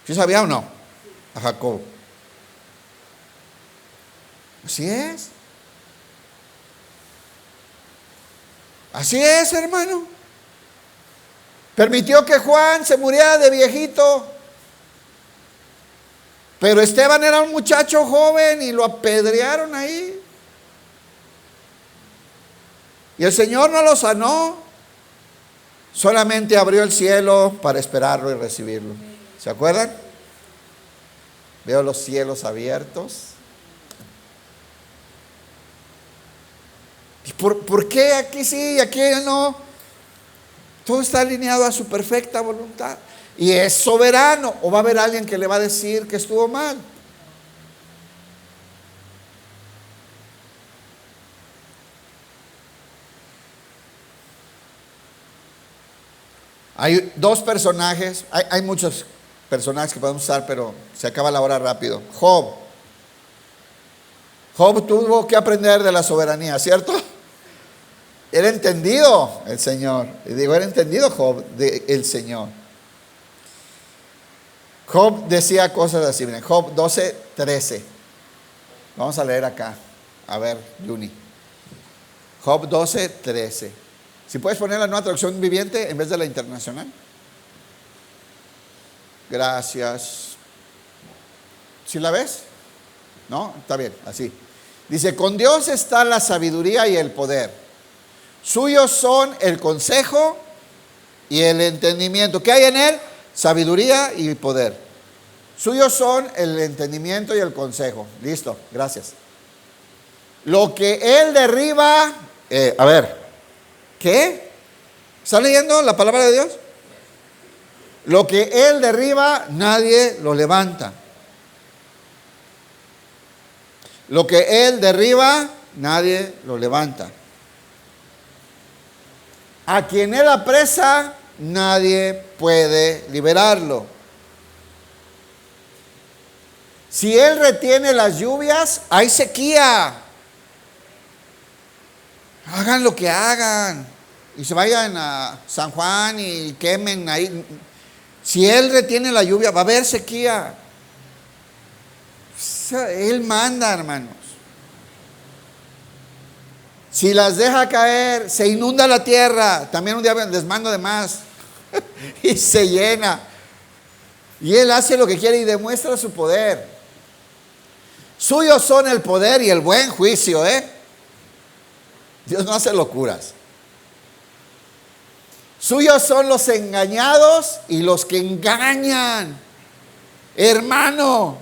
¿Sí sabía o no? A Jacob. Así es. Así es, hermano. Permitió que Juan se muriera de viejito. Pero Esteban era un muchacho joven y lo apedrearon ahí. Y el Señor no lo sanó. Solamente abrió el cielo para esperarlo y recibirlo. ¿Se acuerdan? Veo los cielos abiertos. ¿Y por qué aquí sí y aquí no? Todo está alineado a su perfecta voluntad. Y es soberano. ¿O va a haber alguien que le va a decir que estuvo mal? Hay dos personajes. Hay muchos personajes que podemos usar, pero se acaba la hora rápido. Job tuvo que aprender de la soberanía, ¿cierto? Era entendido el Señor. Y digo, era entendido Job del Señor. Job decía cosas así. Miren, Job 12:13. Vamos a leer acá. A ver, Juni. Job 12:13. Si puedes poner la nueva traducción viviente en vez de la internacional. Gracias. ¿Sí la ves? ¿No? Está bien, así. Dice, con Dios está la sabiduría y el poder. Suyos son el consejo y el entendimiento. ¿Qué hay en él? Sabiduría y poder. Suyos son el entendimiento y el consejo. Listo, gracias. Lo que él derriba, a ver, ¿qué? ¿Está leyendo la palabra de Dios? Lo que él derriba, nadie lo levanta. Lo que él derriba, nadie lo levanta. A quien él apresa, nadie puede liberarlo. Si él retiene las lluvias, hay sequía. Hagan lo que hagan. Y se vayan a San Juan y quemen ahí. Si él retiene la lluvia, va a haber sequía. Él manda, hermanos. Si las deja caer, se inunda la tierra. También un día les mando de más. Y se llena. Y él hace lo que quiere y demuestra su poder. Suyos son el poder y el buen juicio, Dios no hace locuras. Suyos son los engañados y los que engañan. Hermano,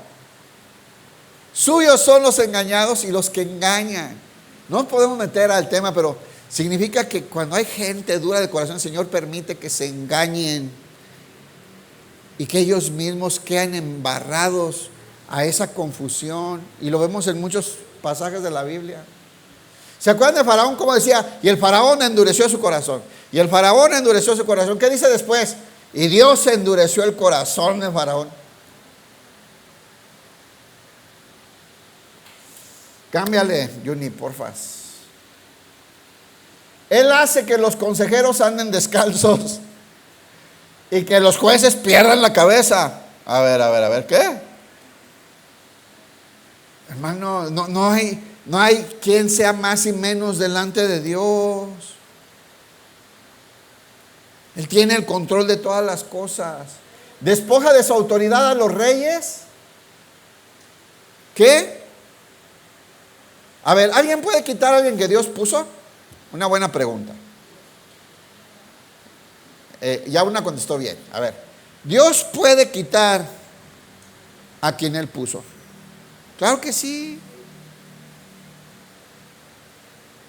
suyos son los engañados y los que engañan. No nos podemos meter al tema, pero significa que cuando hay gente dura de corazón, el Señor permite que se engañen y que ellos mismos quedan embarrados a esa confusión. Y lo vemos en muchos pasajes de la Biblia. ¿Se acuerdan de Faraón? Como decía, y el Faraón endureció su corazón. Y el Faraón endureció su corazón. ¿Qué dice después? Y Dios endureció el corazón de Faraón. Cámbiale, Juni, porfa. Él hace que los consejeros anden descalzos y que los jueces pierdan la cabeza. A ver, ¿qué? Hermano, no hay quien sea más y menos delante de Dios. Él tiene el control de todas las cosas. Despoja de su autoridad a los reyes. ¿Qué? A ver, ¿alguien puede quitar a alguien que Dios puso? Una buena pregunta. Ya una contestó bien. A ver, Dios puede quitar a quien Él puso. Claro que sí.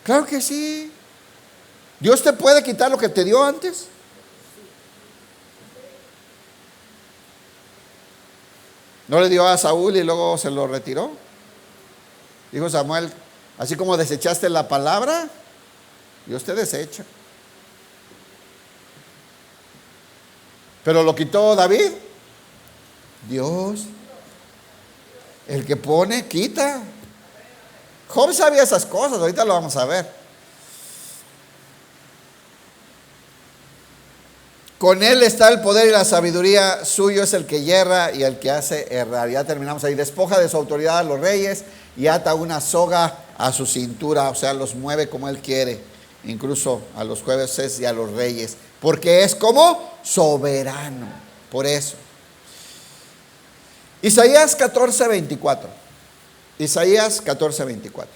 Claro que sí. Dios te puede quitar lo que te dio antes. ¿No le dio a Saúl y luego se lo retiró? Dijo Samuel, así como desechaste la palabra, Dios te desecha. Pero lo quitó David. Dios. El que pone, quita. Job sabía esas cosas, ahorita lo vamos a ver. Con él está el poder y la sabiduría, suyo es el que yerra y el que hace errar. Ya terminamos ahí. Despoja de su autoridad a los reyes y ata una soga a su cintura, o sea, los mueve como él quiere, incluso a los jueces y a los reyes, porque es como soberano. Por eso. Isaías 14:24. Isaías 14:24.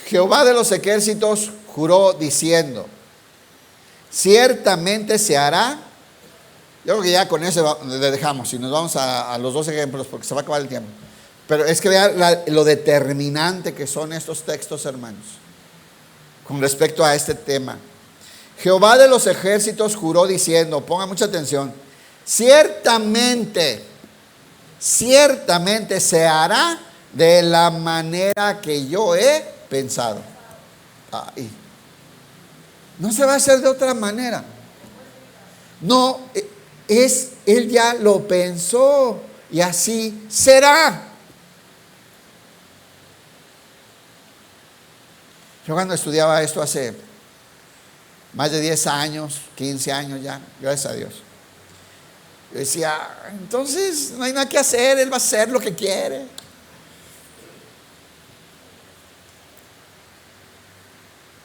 Jehová de los ejércitos juró diciendo, ciertamente se hará. Yo creo que ya con eso le dejamos y nos vamos a los dos ejemplos porque se va a acabar el tiempo. Pero es que vean lo determinante que son estos textos, hermanos, con respecto a este tema. Jehová de los ejércitos juró diciendo, ponga mucha atención, ciertamente se hará de la manera que yo he pensado. Ay, no se va a hacer de otra manera. No, él ya lo pensó y así será. Yo cuando estudiaba esto hace más de 10 años, 15 años ya, gracias a Dios, yo decía, entonces no hay nada que hacer, Él va a hacer lo que quiere.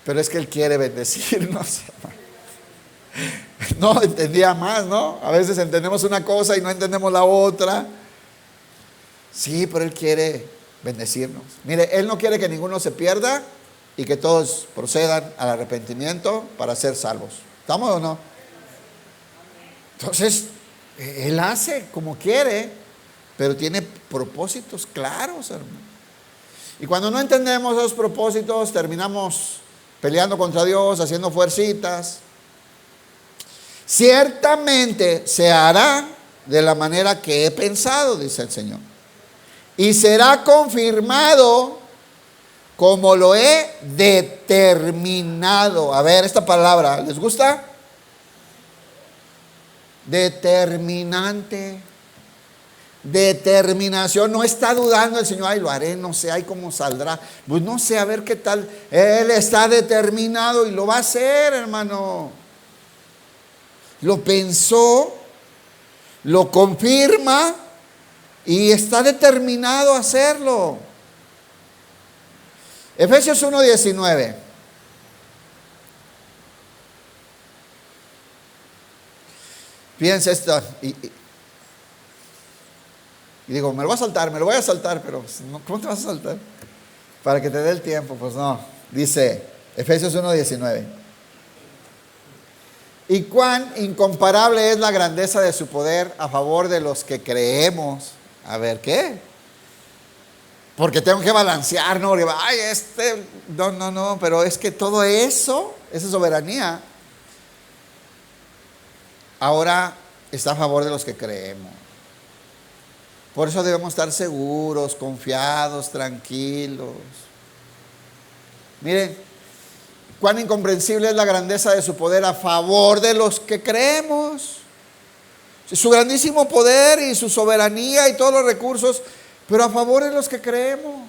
Pero es que Él quiere bendecirnos. No entendía más, ¿no? A veces entendemos una cosa y no entendemos la otra. Sí, pero Él quiere bendecirnos. Mire, Él no quiere que ninguno se pierda y que todos procedan al arrepentimiento para ser salvos. ¿Estamos o no? Entonces, Él hace como quiere, pero tiene propósitos claros, hermano. Y cuando no entendemos esos propósitos, terminamos peleando contra Dios, haciendo fuercitas. Ciertamente se hará de la manera que he pensado, dice el Señor. Y será confirmado como lo he determinado. A ver, esta palabra, ¿les gusta? Determinante. Determinación, no está dudando el Señor, ay, lo haré, no sé, ay, cómo saldrá, pues no sé, a ver qué tal. Él está determinado y lo va a hacer, hermano. Lo pensó, lo confirma y está determinado a hacerlo. Efesios 1:19. Fíjense esto. Y digo, me lo voy a saltar, pero ¿cómo te vas a saltar? Para que te dé el tiempo, pues no. Dice Efesios 1:19. Y cuán incomparable es la grandeza de su poder a favor de los que creemos. A ver, ¿qué? Porque tengo que balancear, ¿no? Ay, no, pero es que todo eso, esa soberanía, ahora está a favor de los que creemos. Por eso debemos estar seguros, confiados, tranquilos. Miren, cuán incomprensible es la grandeza de su poder a favor de los que creemos. Su grandísimo poder y su soberanía y todos los recursos, pero a favor de los que creemos.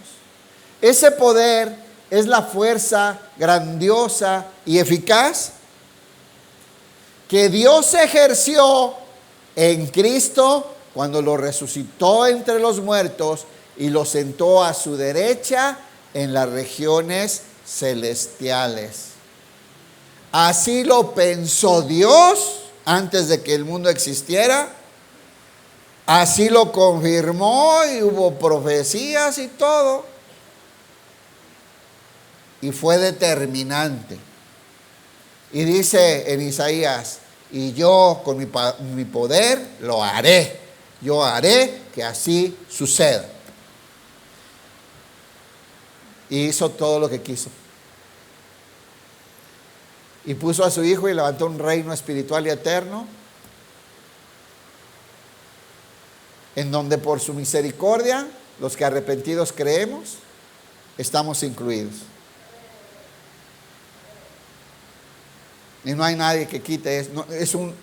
Ese poder es la fuerza grandiosa y eficaz que Dios ejerció en Cristo cuando lo resucitó entre los muertos y lo sentó a su derecha en las regiones celestiales. Así lo pensó Dios antes de que el mundo existiera. Así lo confirmó y hubo profecías y todo. Y fue determinante. Y dice en Isaías, y yo con mi poder lo haré. Yo haré que así suceda. Y hizo todo lo que quiso. Y puso a su hijo y levantó un reino espiritual y eterno, en donde por su misericordia, los que arrepentidos creemos, estamos incluidos. Y no hay nadie que quite eso.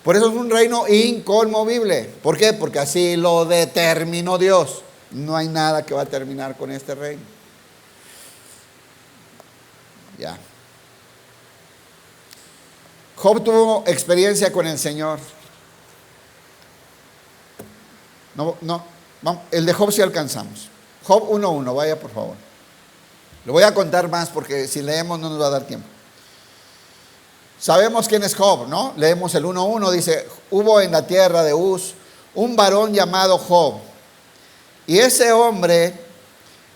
Por eso es un reino inconmovible. ¿Por qué? Porque así lo determinó Dios. No hay nada que va a terminar con este reino. Ya. Job tuvo experiencia con el Señor. El de Job sí alcanzamos. Job 1:1, vaya por favor. Lo voy a contar más porque si leemos no nos va a dar tiempo. Sabemos quién es Job, ¿no? Leemos el 1:1, dice, hubo en la tierra de Uz un varón llamado Job. Y ese hombre,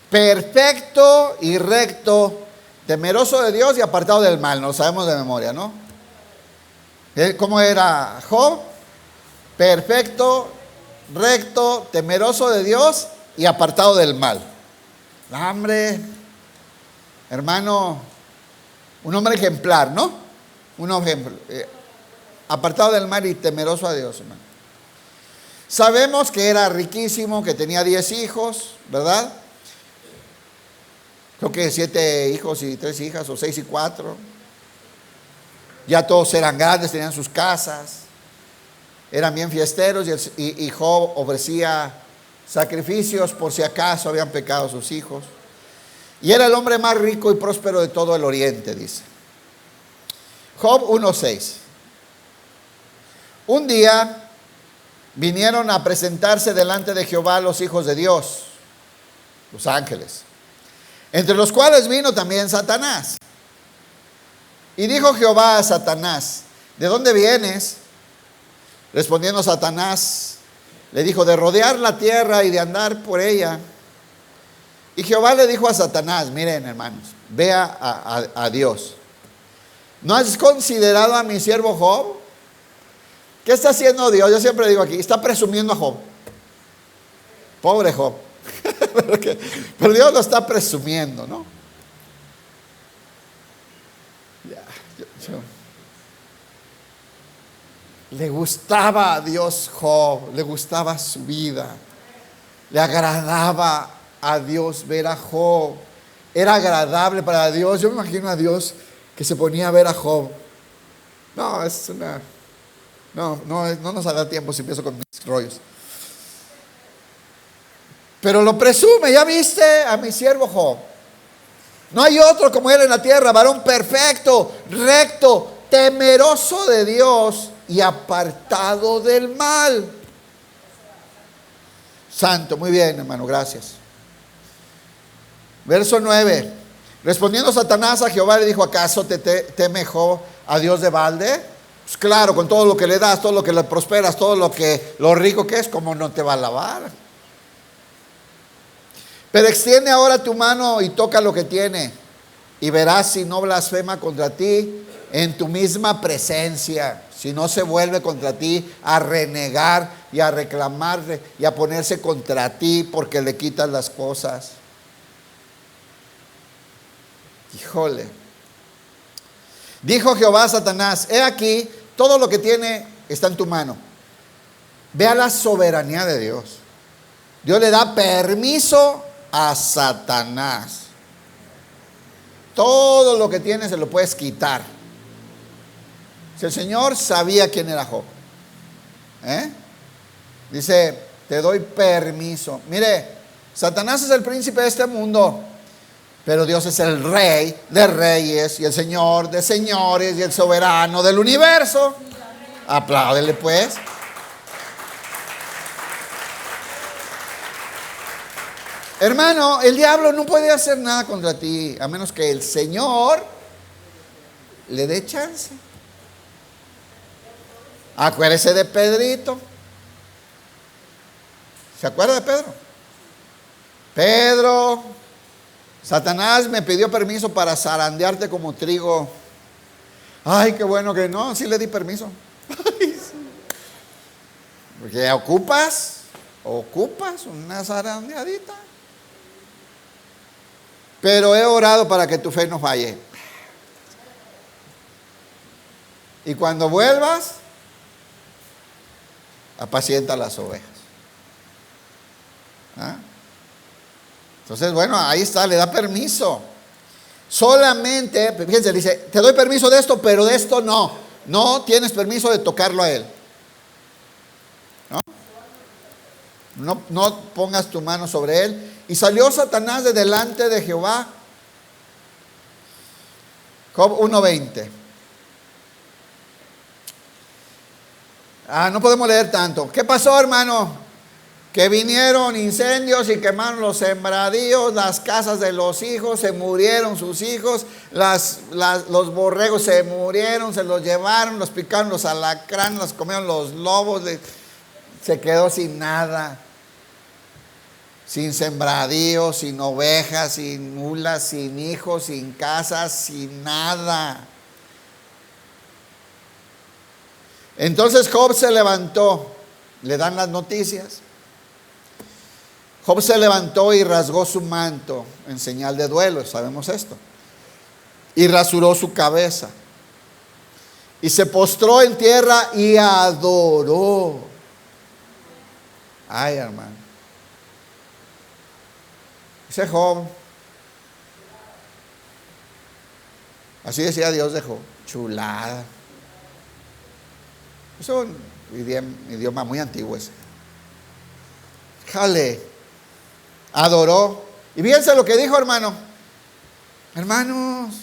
perfecto y recto, temeroso de Dios y apartado del mal. Nos lo sabemos de memoria, ¿no? ¿Cómo era Job? Perfecto, recto, temeroso de Dios y apartado del mal. Hombre, hermano, un hombre ejemplar, ¿no? Un ejemplo, apartado del mal y temeroso a Dios, hermano. Sabemos que era riquísimo, que tenía 10 hijos, ¿verdad? Creo que 7 hijos y 3 hijas, o 6 y 4. Ya todos eran grandes, tenían sus casas, eran bien fiesteros y Job ofrecía sacrificios por si acaso habían pecado sus hijos. Y era el hombre más rico y próspero de todo el oriente, dice. Job 1:6. Un día vinieron a presentarse delante de Jehová los hijos de Dios, los ángeles, entre los cuales vino también Satanás. Y dijo Jehová a Satanás, ¿de dónde vienes? Respondiendo Satanás, le dijo, de rodear la tierra y de andar por ella. Y Jehová le dijo a Satanás, miren hermanos, vea a Dios. ¿No has considerado a mi siervo Job? ¿Qué está haciendo Dios? Yo siempre digo aquí, está presumiendo a Job. Pobre Job. Pero Dios lo está presumiendo, ¿no? Le gustaba a Dios Job, le gustaba su vida, le agradaba a Dios ver a Job, era agradable para Dios. Yo me imagino a Dios que se ponía a ver a Job. No nos hará tiempo si empiezo con mis rollos. Pero lo presume, ya viste a mi siervo Job. No hay otro como él en la tierra, varón perfecto, recto, temeroso de Dios y apartado del mal. Santo, muy bien hermano, gracias. Verso 9. Respondiendo Satanás a Jehová le dijo, ¿acaso teme Job a Dios de balde? Pues claro, con todo lo que le das, todo lo que le prosperas, todo lo rico que es, ¿cómo no te va a alabar? Pero extiende ahora tu mano y toca lo que tiene, y verás si no blasfema contra ti en tu misma presencia, si no se vuelve contra ti a renegar y a reclamarle y a ponerse contra ti porque le quitas las cosas. Híjole. Dijo Jehová a Satanás, he aquí, todo lo que tiene está en tu mano. Vea la soberanía de Dios. Dios le da permiso a Satanás. Todo lo que tiene se lo puedes quitar. Si el Señor sabía quién era Job, dice, te doy permiso. Mire, Satanás es el príncipe de este mundo, pero Dios es el rey de reyes y el Señor de señores y el soberano del universo. Apláudele pues. Hermano, el diablo no puede hacer nada contra ti a menos que el Señor le dé chance. Acuérdese de Pedrito. ¿Se acuerda de Pedro? Pedro, Satanás me pidió permiso para zarandearte como trigo. Ay, qué bueno que no, sí le di permiso. Porque ocupas una zarandeadita. Pero he orado para que tu fe no falle. Y cuando vuelvas, apacienta las ovejas. ¿Ah? Entonces, bueno, ahí está, le da permiso. Solamente, fíjense, dice, te doy permiso de esto, pero de esto no. No tienes permiso de tocarlo a él. No pongas tu mano sobre él. Y salió Satanás de delante de Jehová. Job 1:20. No podemos leer tanto. ¿Qué pasó, hermano? Que vinieron incendios y quemaron los sembradíos, las casas de los hijos, se murieron sus hijos, los borregos se murieron, se los llevaron, los picaron los alacranes, los comieron los lobos, se quedó sin nada, sin sembradíos, sin ovejas, sin mulas, sin hijos, sin casas, sin nada. Entonces Job se levantó, le dan las noticias. Job se levantó y rasgó su manto en señal de duelo, sabemos esto. Y rasuró su cabeza. Y se postró en tierra y adoró. Ay, hermano. Ese Job. Así decía Dios de Job. Chulada. Es un idioma muy antiguo ese. Jale. Adoró. Y fíjense lo que dijo, hermano. Hermanos.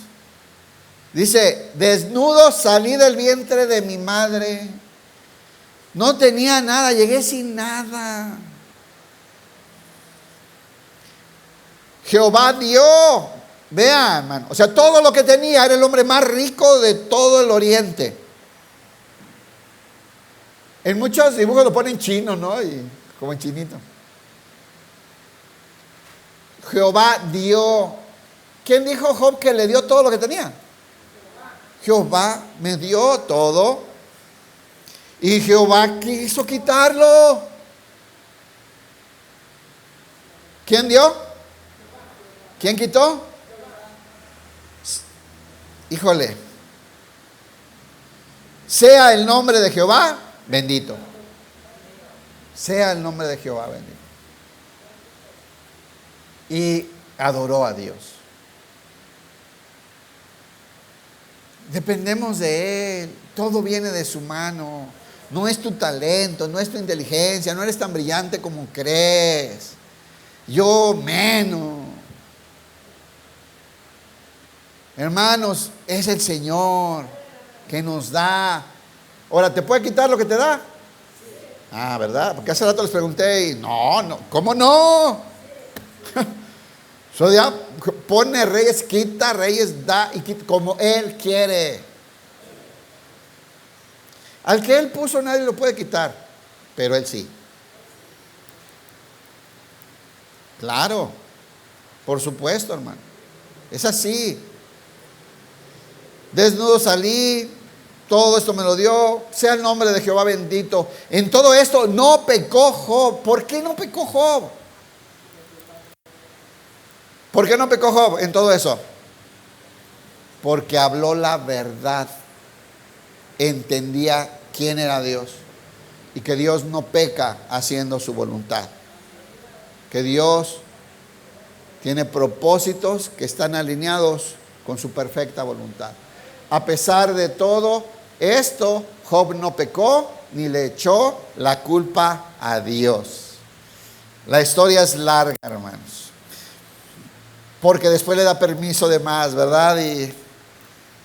Dice, desnudo salí del vientre de mi madre. No tenía nada, llegué sin nada. Jehová dio. Vean, hermano. O sea, todo lo que tenía, era el hombre más rico de todo el oriente. En muchos dibujos lo ponen chino, ¿no? Y como en chinito. Jehová dio. ¿Quién dijo Job que le dio todo lo que tenía? Jehová me dio todo. Y Jehová quiso quitarlo. ¿Quién dio? ¿Quién quitó? Híjole. Sea el nombre de Jehová bendito. Sea el nombre de Jehová bendito. Y adoró a Dios. Dependemos de Él. Todo viene de su mano. No es tu talento, no es tu inteligencia. No eres tan brillante como crees. Yo menos. Hermanos, es el Señor que nos da. Ahora, ¿te puede quitar lo que te da? ¿Verdad? Porque hace rato les pregunté y no, ¿cómo no? So ya pone reyes, quita reyes, da y quita como Él quiere. Al que Él puso nadie lo puede quitar, pero Él sí. Claro, por supuesto, hermano. Es así. Desnudo salí, todo esto me lo dio, sea el nombre de Jehová bendito. En todo esto no pecó Job. ¿Por qué no pecó Job? ¿Por qué no pecó Job en todo eso? Porque habló la verdad. Entendía quién era Dios. Y que Dios no peca haciendo su voluntad. Que Dios tiene propósitos que están alineados con su perfecta voluntad. A pesar de todo esto, Job no pecó ni le echó la culpa a Dios. La historia es larga, hermanos. Porque después le da permiso de más, ¿verdad? Y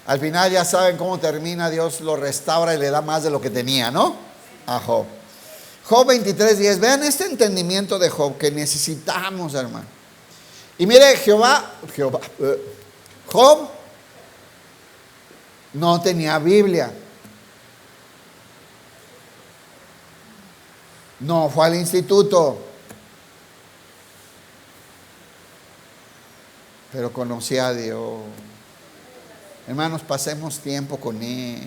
al final ya saben cómo termina. Dios lo restaura y le da más de lo que tenía, ¿no? A Job. Job 23:10. Vean este entendimiento de Job que necesitamos, hermano. Y mire, Job no tenía Biblia. No fue al instituto. pero conocía a Dios. Hermanos, pasemos tiempo con Él.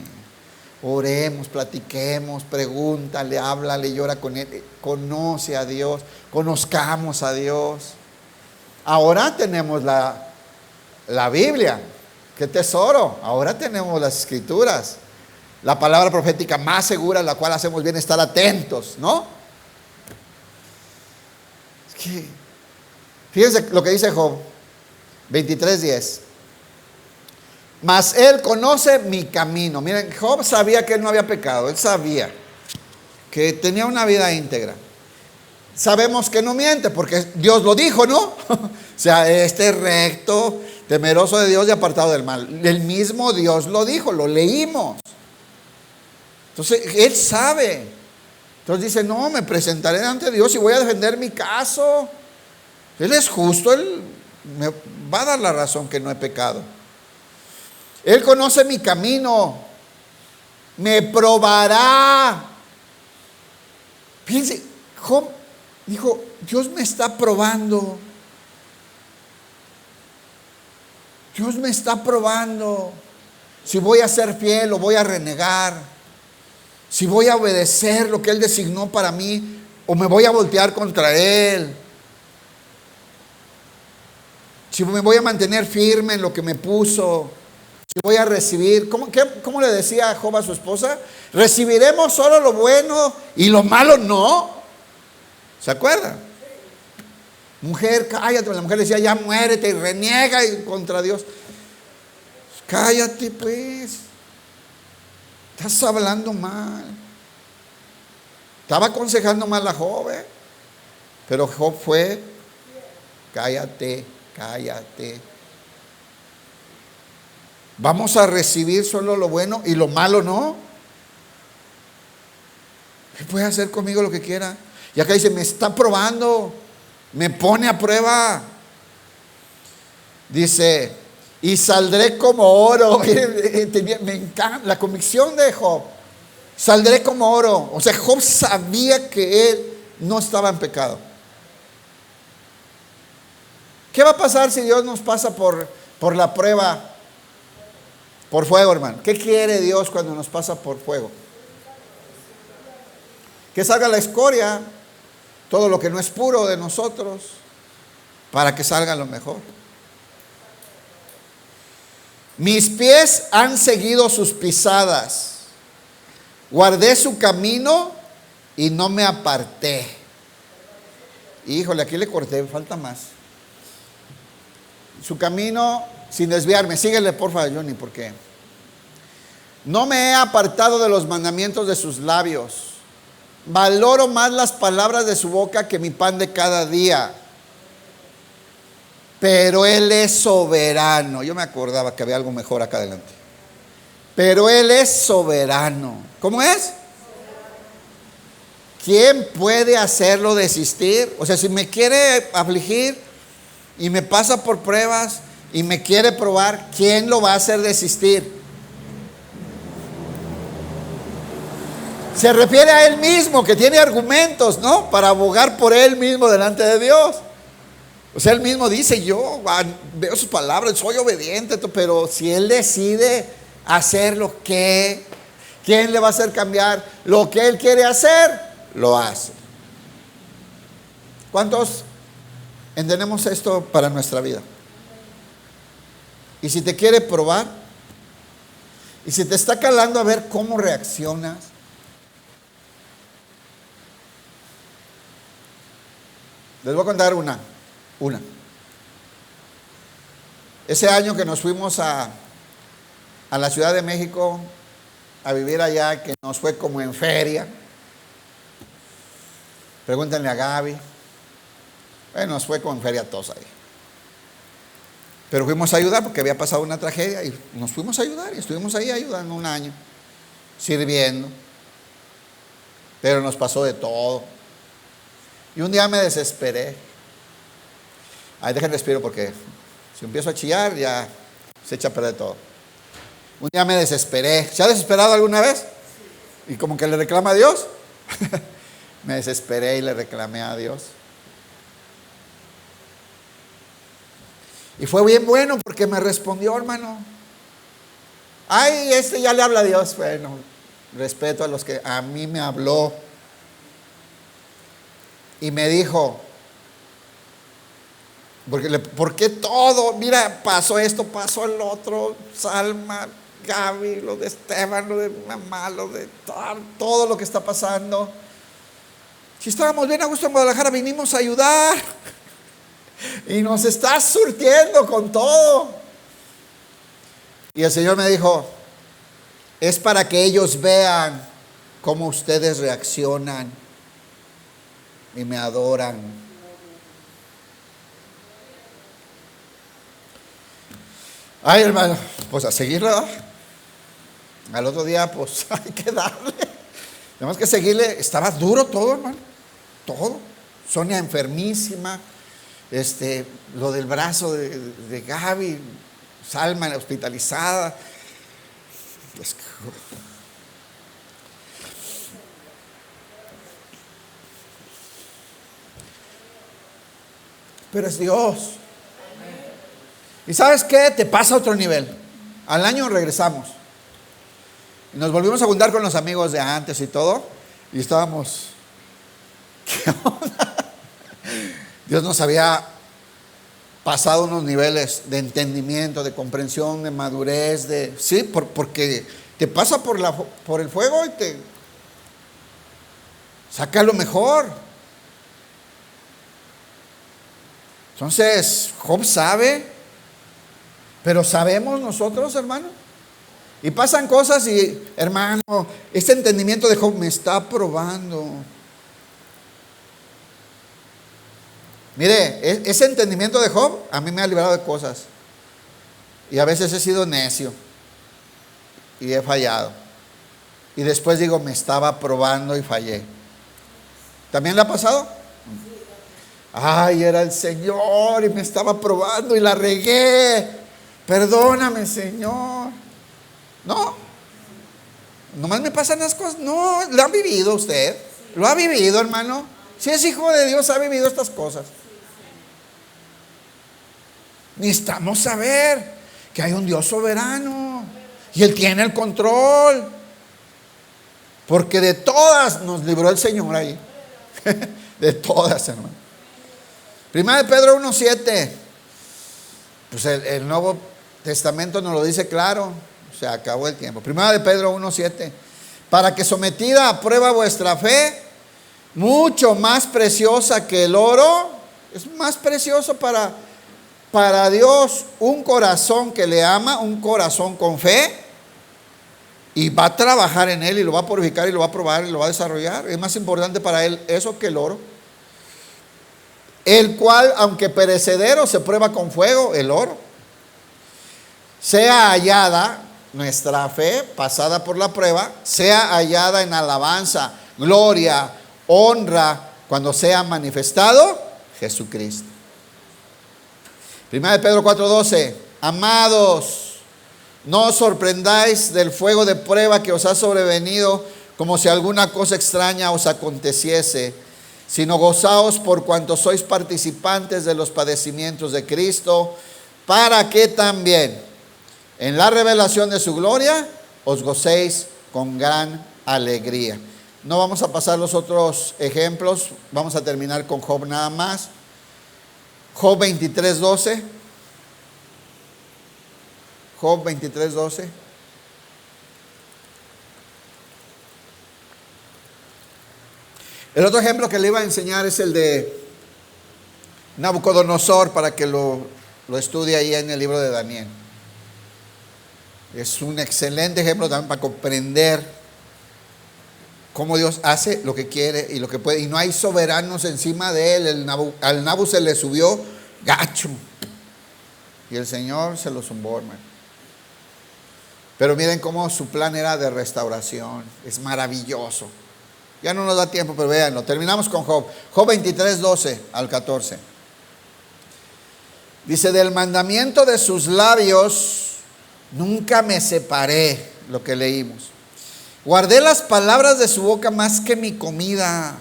Oremos, platiquemos, pregúntale, háblale, llora con Él. Conoce a Dios, conozcamos a Dios. Ahora tenemos la Biblia. ¡Qué tesoro! Ahora tenemos las Escrituras. La palabra profética más segura, a la cual hacemos bien estar atentos, ¿no? Es que, fíjense lo que dice Job 23:10. Mas Él conoce mi camino. Miren, Job sabía que él no había pecado. Él sabía que tenía una vida íntegra. Sabemos que no miente porque Dios lo dijo, ¿no? O sea, este recto, temeroso de Dios y apartado del mal. El mismo Dios lo dijo, lo leímos. Entonces, Él sabe. Entonces dice, no, me presentaré ante Dios y voy a defender mi caso. Él es justo, Él me va a dar la razón que no he pecado. Él conoce mi camino, me probará. Fíjense, Job dijo, Dios me está probando. Dios me está probando. Si voy a ser fiel o voy a renegar. Si voy a obedecer lo que Él designó para mí o me voy a voltear contra Él. Si me voy a mantener firme en lo que me puso. Si voy a recibir, ¿cómo le decía Job a su esposa? Recibiremos solo lo bueno y lo malo no. ¿Se acuerdan? Mujer, cállate. La mujer le decía, ya muérete, y reniega contra Dios. Cállate pues. Estás hablando mal. Estaba aconsejando mal a Job, pero Job fue, cállate. Vamos a recibir solo lo bueno y lo malo no. Él puede hacer conmigo lo que quiera. Y acá dice, me está probando, me pone a prueba. Dice, y saldré como oro. Me encanta la convicción de Job. Saldré como oro. O sea, Job sabía que él no estaba en pecado. ¿Qué va a pasar si Dios nos pasa por la prueba? Por fuego, hermano. ¿Qué quiere Dios cuando nos pasa por fuego? Que salga la escoria, todo lo que no es puro de nosotros, para que salga lo mejor. Mis pies han seguido sus pisadas. Guardé su camino y no me aparté. Híjole, aquí le corté, falta más. Su camino sin desviarme. Síguele, porfa, Johnny, porque no me he apartado de los mandamientos de sus labios. Valoro más las palabras de su boca que mi pan de cada día. Pero Él es soberano. Yo me acordaba que había algo mejor acá adelante. Pero Él es soberano. ¿Cómo es? ¿Quién puede hacerlo desistir? O sea, si me quiere afligir y me pasa por pruebas y me quiere probar, ¿quién lo va a hacer desistir? Se refiere a Él mismo, que tiene argumentos, ¿no? Para abogar por Él mismo delante de Dios. O sea, Él mismo dice, yo veo sus palabras, soy obediente, pero si Él decide hacer lo que, ¿quién le va a hacer cambiar? Lo que Él quiere hacer, lo hace. ¿Cuántos entendemos esto para nuestra vida? Y si te quiere probar, y si te está calando a ver cómo reaccionas, les voy a contar una. Ese año que nos fuimos a la Ciudad de México a vivir allá, que nos fue como en feria. Pregúntenle a Gaby. Bueno, nos fue como en feria todos ahí. Pero fuimos a ayudar porque había pasado una tragedia y nos fuimos a ayudar y estuvimos ahí ayudando un año, sirviendo. Pero nos pasó de todo. Y un día me desesperé. Ay, dejen respiro porque si empiezo a chillar ya se echa a perder todo. Un día me desesperé. ¿Se ha desesperado alguna vez? Y como que le reclama a Dios. Me desesperé y le reclamé a Dios. Y fue bien bueno porque me respondió, hermano. Ay, ya le habla a Dios. Bueno, respeto a los que a mí me habló. Y me dijo, ¿por qué todo? Mira, pasó esto, pasó el otro, Salma, Gaby, lo de Esteban, lo de mamá, lo de todo lo que está pasando. Si estábamos bien a gusto en Guadalajara, vinimos a ayudar. Y nos está surtiendo con todo. Y el Señor me dijo, es para que ellos vean cómo ustedes reaccionan y me adoran. Ay, hermano, pues a seguirle. Al otro día, pues hay que darle. Tenemos que seguirle. Estaba duro todo, hermano. Todo. Sonia enfermísima. Lo del brazo de Gaby. Salma hospitalizada. Pero es Dios. ¿Y sabes qué? Te pasa a otro nivel. Al año regresamos. Y nos volvimos a juntar con los amigos de antes y todo. Y estábamos, ¿qué onda? Dios nos había pasado unos niveles de entendimiento, de comprensión, de madurez, sí, porque te pasa por el fuego y te saca lo mejor. Entonces, Job sabe, pero sabemos nosotros, hermano. Y pasan cosas y, hermano, este entendimiento de Job me está probando. Mire, ese entendimiento de Job a mí me ha librado de cosas. Y a veces he sido necio. Y he fallado. Y después digo, me estaba probando y fallé. ¿También le ha pasado? Ay, era el Señor y me estaba probando y la regué. Perdóname, Señor. No. Nomás me pasan las cosas. No, ¿lo ha vivido usted? ¿Lo ha vivido, hermano? Si es hijo de Dios, ha vivido estas cosas. Necesitamos saber que hay un Dios soberano y Él tiene el control, porque de todas nos libró el Señor ahí. De todas, hermano. Primera de Pedro 1:7. Pues el Nuevo Testamento nos lo dice claro. Se acabó el tiempo. Primera de Pedro 1:7. Para que sometida a prueba vuestra fe, mucho más preciosa que el oro, es más precioso para Dios un corazón que le ama, un corazón con fe, y va a trabajar en él y lo va a purificar y lo va a probar y lo va a desarrollar. Es más importante para él eso que el oro, el cual, aunque perecedero, se prueba con fuego, el oro, sea hallada nuestra fe pasada por la prueba, sea hallada en alabanza, gloria, honra, cuando sea manifestado Jesucristo. Primera de Pedro 4:12. Amados, no os sorprendáis del fuego de prueba que os ha sobrevenido, como si alguna cosa extraña os aconteciese, sino gozaos por cuanto sois participantes de los padecimientos de Cristo, para que también en la revelación de su gloria os gocéis con gran alegría. No vamos a pasar los otros ejemplos, vamos a terminar con Job nada más. Job 23:12. Job 23:12. El otro ejemplo que le iba a enseñar es el de Nabucodonosor, para que lo estudie ahí en el libro de Daniel. Es un excelente ejemplo también para comprender cómo Dios hace lo que quiere y lo que puede. Y no hay soberanos encima de él. Al Nabu se le subió gacho. Y el Señor se lo zumbó, hermano. Pero miren cómo su plan era de restauración. Es maravilloso. Ya no nos da tiempo, pero véanlo. Terminamos con Job. Job 23:12 al 14. Dice, del mandamiento de sus labios nunca me separé, lo que leímos. Guardé las palabras de su boca más que mi comida.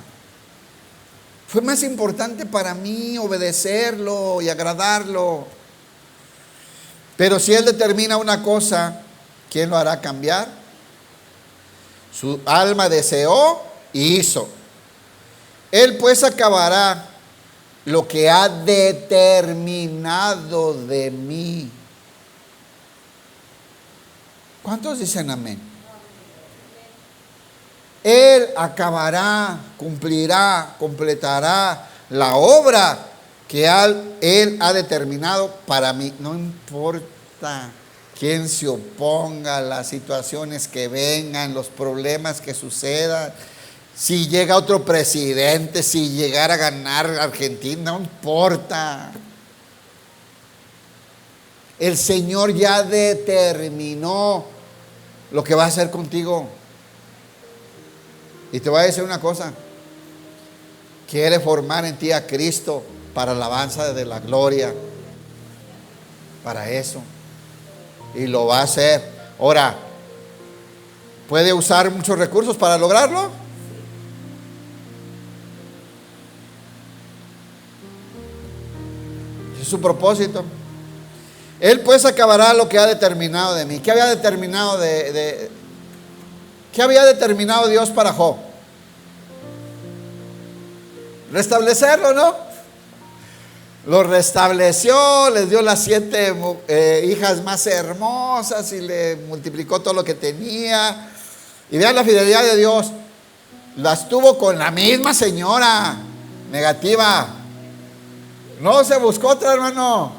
Fue más importante para mí obedecerlo y agradarlo. Pero si Él determina una cosa, ¿quién lo hará cambiar? Su alma deseó y hizo. Él pues acabará lo que ha determinado de mí. ¿Cuántos dicen amén? Él acabará, cumplirá, completará la obra que Él ha determinado para mí. No importa quién se oponga, las situaciones que vengan, los problemas que sucedan. Si llega otro presidente, si llegara a ganar Argentina, no importa. El Señor ya determinó lo que va a hacer contigo. Y te voy a decir una cosa. Quiere formar en ti a Cristo para alabanza de la gloria. Para eso. Y lo va a hacer. Ahora, ¿puede usar muchos recursos para lograrlo? Es su propósito. Él pues acabará lo que ha determinado de mí. ¿Qué había determinado ¿qué había determinado Dios para Job? Restablecerlo, ¿no? Lo restableció, les dio las 7 hijas más hermosas y le multiplicó todo lo que tenía. Y vean la fidelidad de Dios. Las tuvo con la misma señora negativa. No se buscó otra, hermano.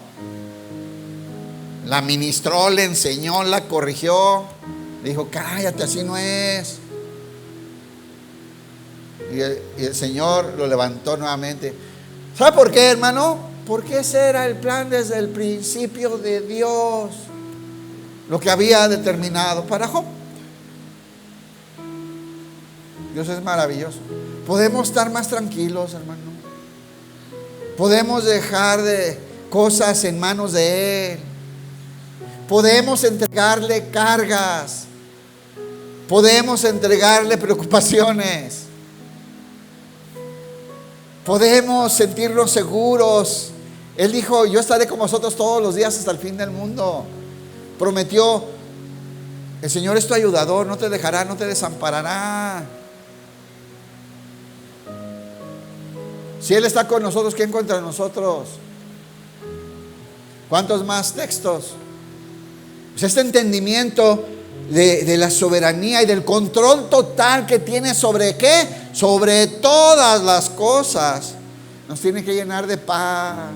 La ministró, le enseñó, la corrigió. Dijo, cállate, así no es. Y el Señor lo levantó nuevamente. ¿Sabe por qué, hermano? Porque ese era el plan desde el principio de Dios. Lo que había determinado para Job. Dios es maravilloso. Podemos estar más tranquilos, hermano. Podemos dejar de cosas en manos de Él. Podemos entregarle cargas. Podemos entregarle preocupaciones. Podemos sentirnos seguros. Él dijo, yo estaré con vosotros todos los días hasta el fin del mundo. Prometió, el Señor es tu ayudador, no te dejará, no te desamparará. Si Él está con nosotros, ¿quién contra nosotros? ¿Cuántos más textos? Pues este entendimiento de la soberanía y del control total que tiene sobre ¿qué? Sobre todas las cosas, nos tiene que llenar de paz.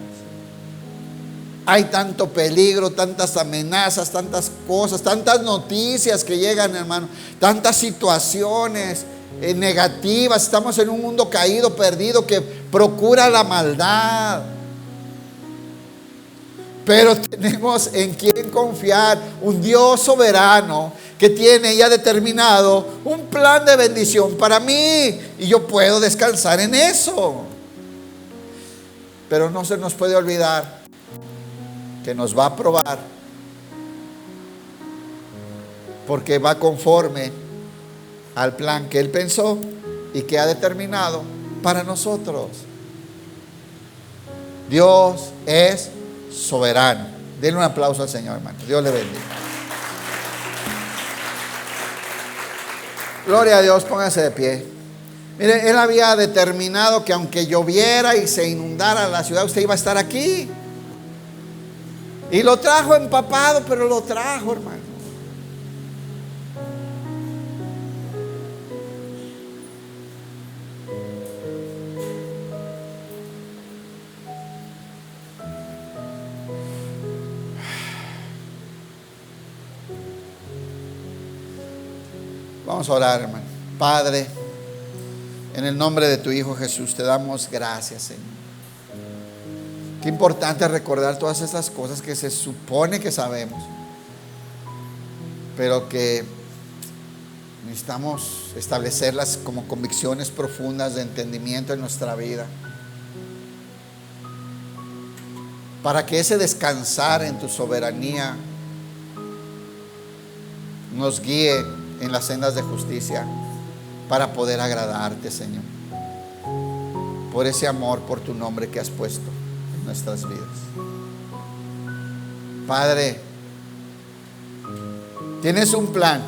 Hay tanto peligro, tantas amenazas, tantas cosas, tantas noticias que llegan, hermano, tantas situaciones negativas. Estamos en un mundo caído, perdido, que procura la maldad. Pero tenemos en quien confiar, un Dios soberano que tiene ya determinado un plan de bendición para mí, y yo puedo descansar en eso. Pero no se nos puede olvidar que nos va a probar, porque va conforme al plan que Él pensó y que ha determinado para nosotros. Dios es soberano. Denle un aplauso al Señor, hermano. Dios le bendiga. Gloria a Dios, póngase de pie. Mire, Él había determinado que aunque lloviera y se inundara la ciudad, usted iba a estar aquí. Y lo trajo empapado, pero lo trajo, hermano. Vamos a orar, hermano. Padre, en el nombre de tu Hijo Jesús, te damos gracias, Señor. Qué importante recordar todas estas cosas que se supone que sabemos, pero que necesitamos establecerlas como convicciones profundas de entendimiento en nuestra vida, para que ese descansar en tu soberanía nos guíe en las sendas de justicia, para poder agradarte, Señor, por ese amor, por tu nombre que has puesto en nuestras vidas. Padre, Tienes un plan.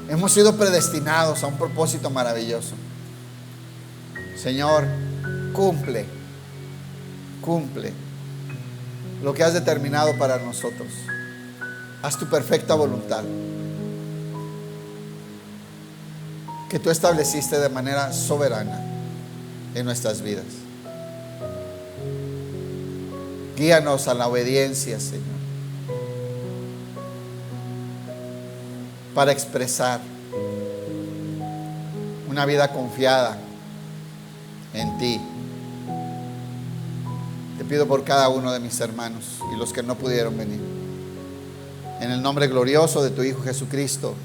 Hemos sido predestinados a un propósito maravilloso. Señor, cumple lo que has determinado para nosotros. Haz tu perfecta voluntad, que tú estableciste de manera soberana en nuestras vidas. Guíanos a la obediencia, Señor, para expresar una vida confiada en ti. Te pido por cada uno de mis hermanos y los que no pudieron venir. En el nombre glorioso de tu Hijo Jesucristo.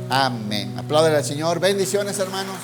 Amén. Apláudele al Señor. Bendiciones, hermanos.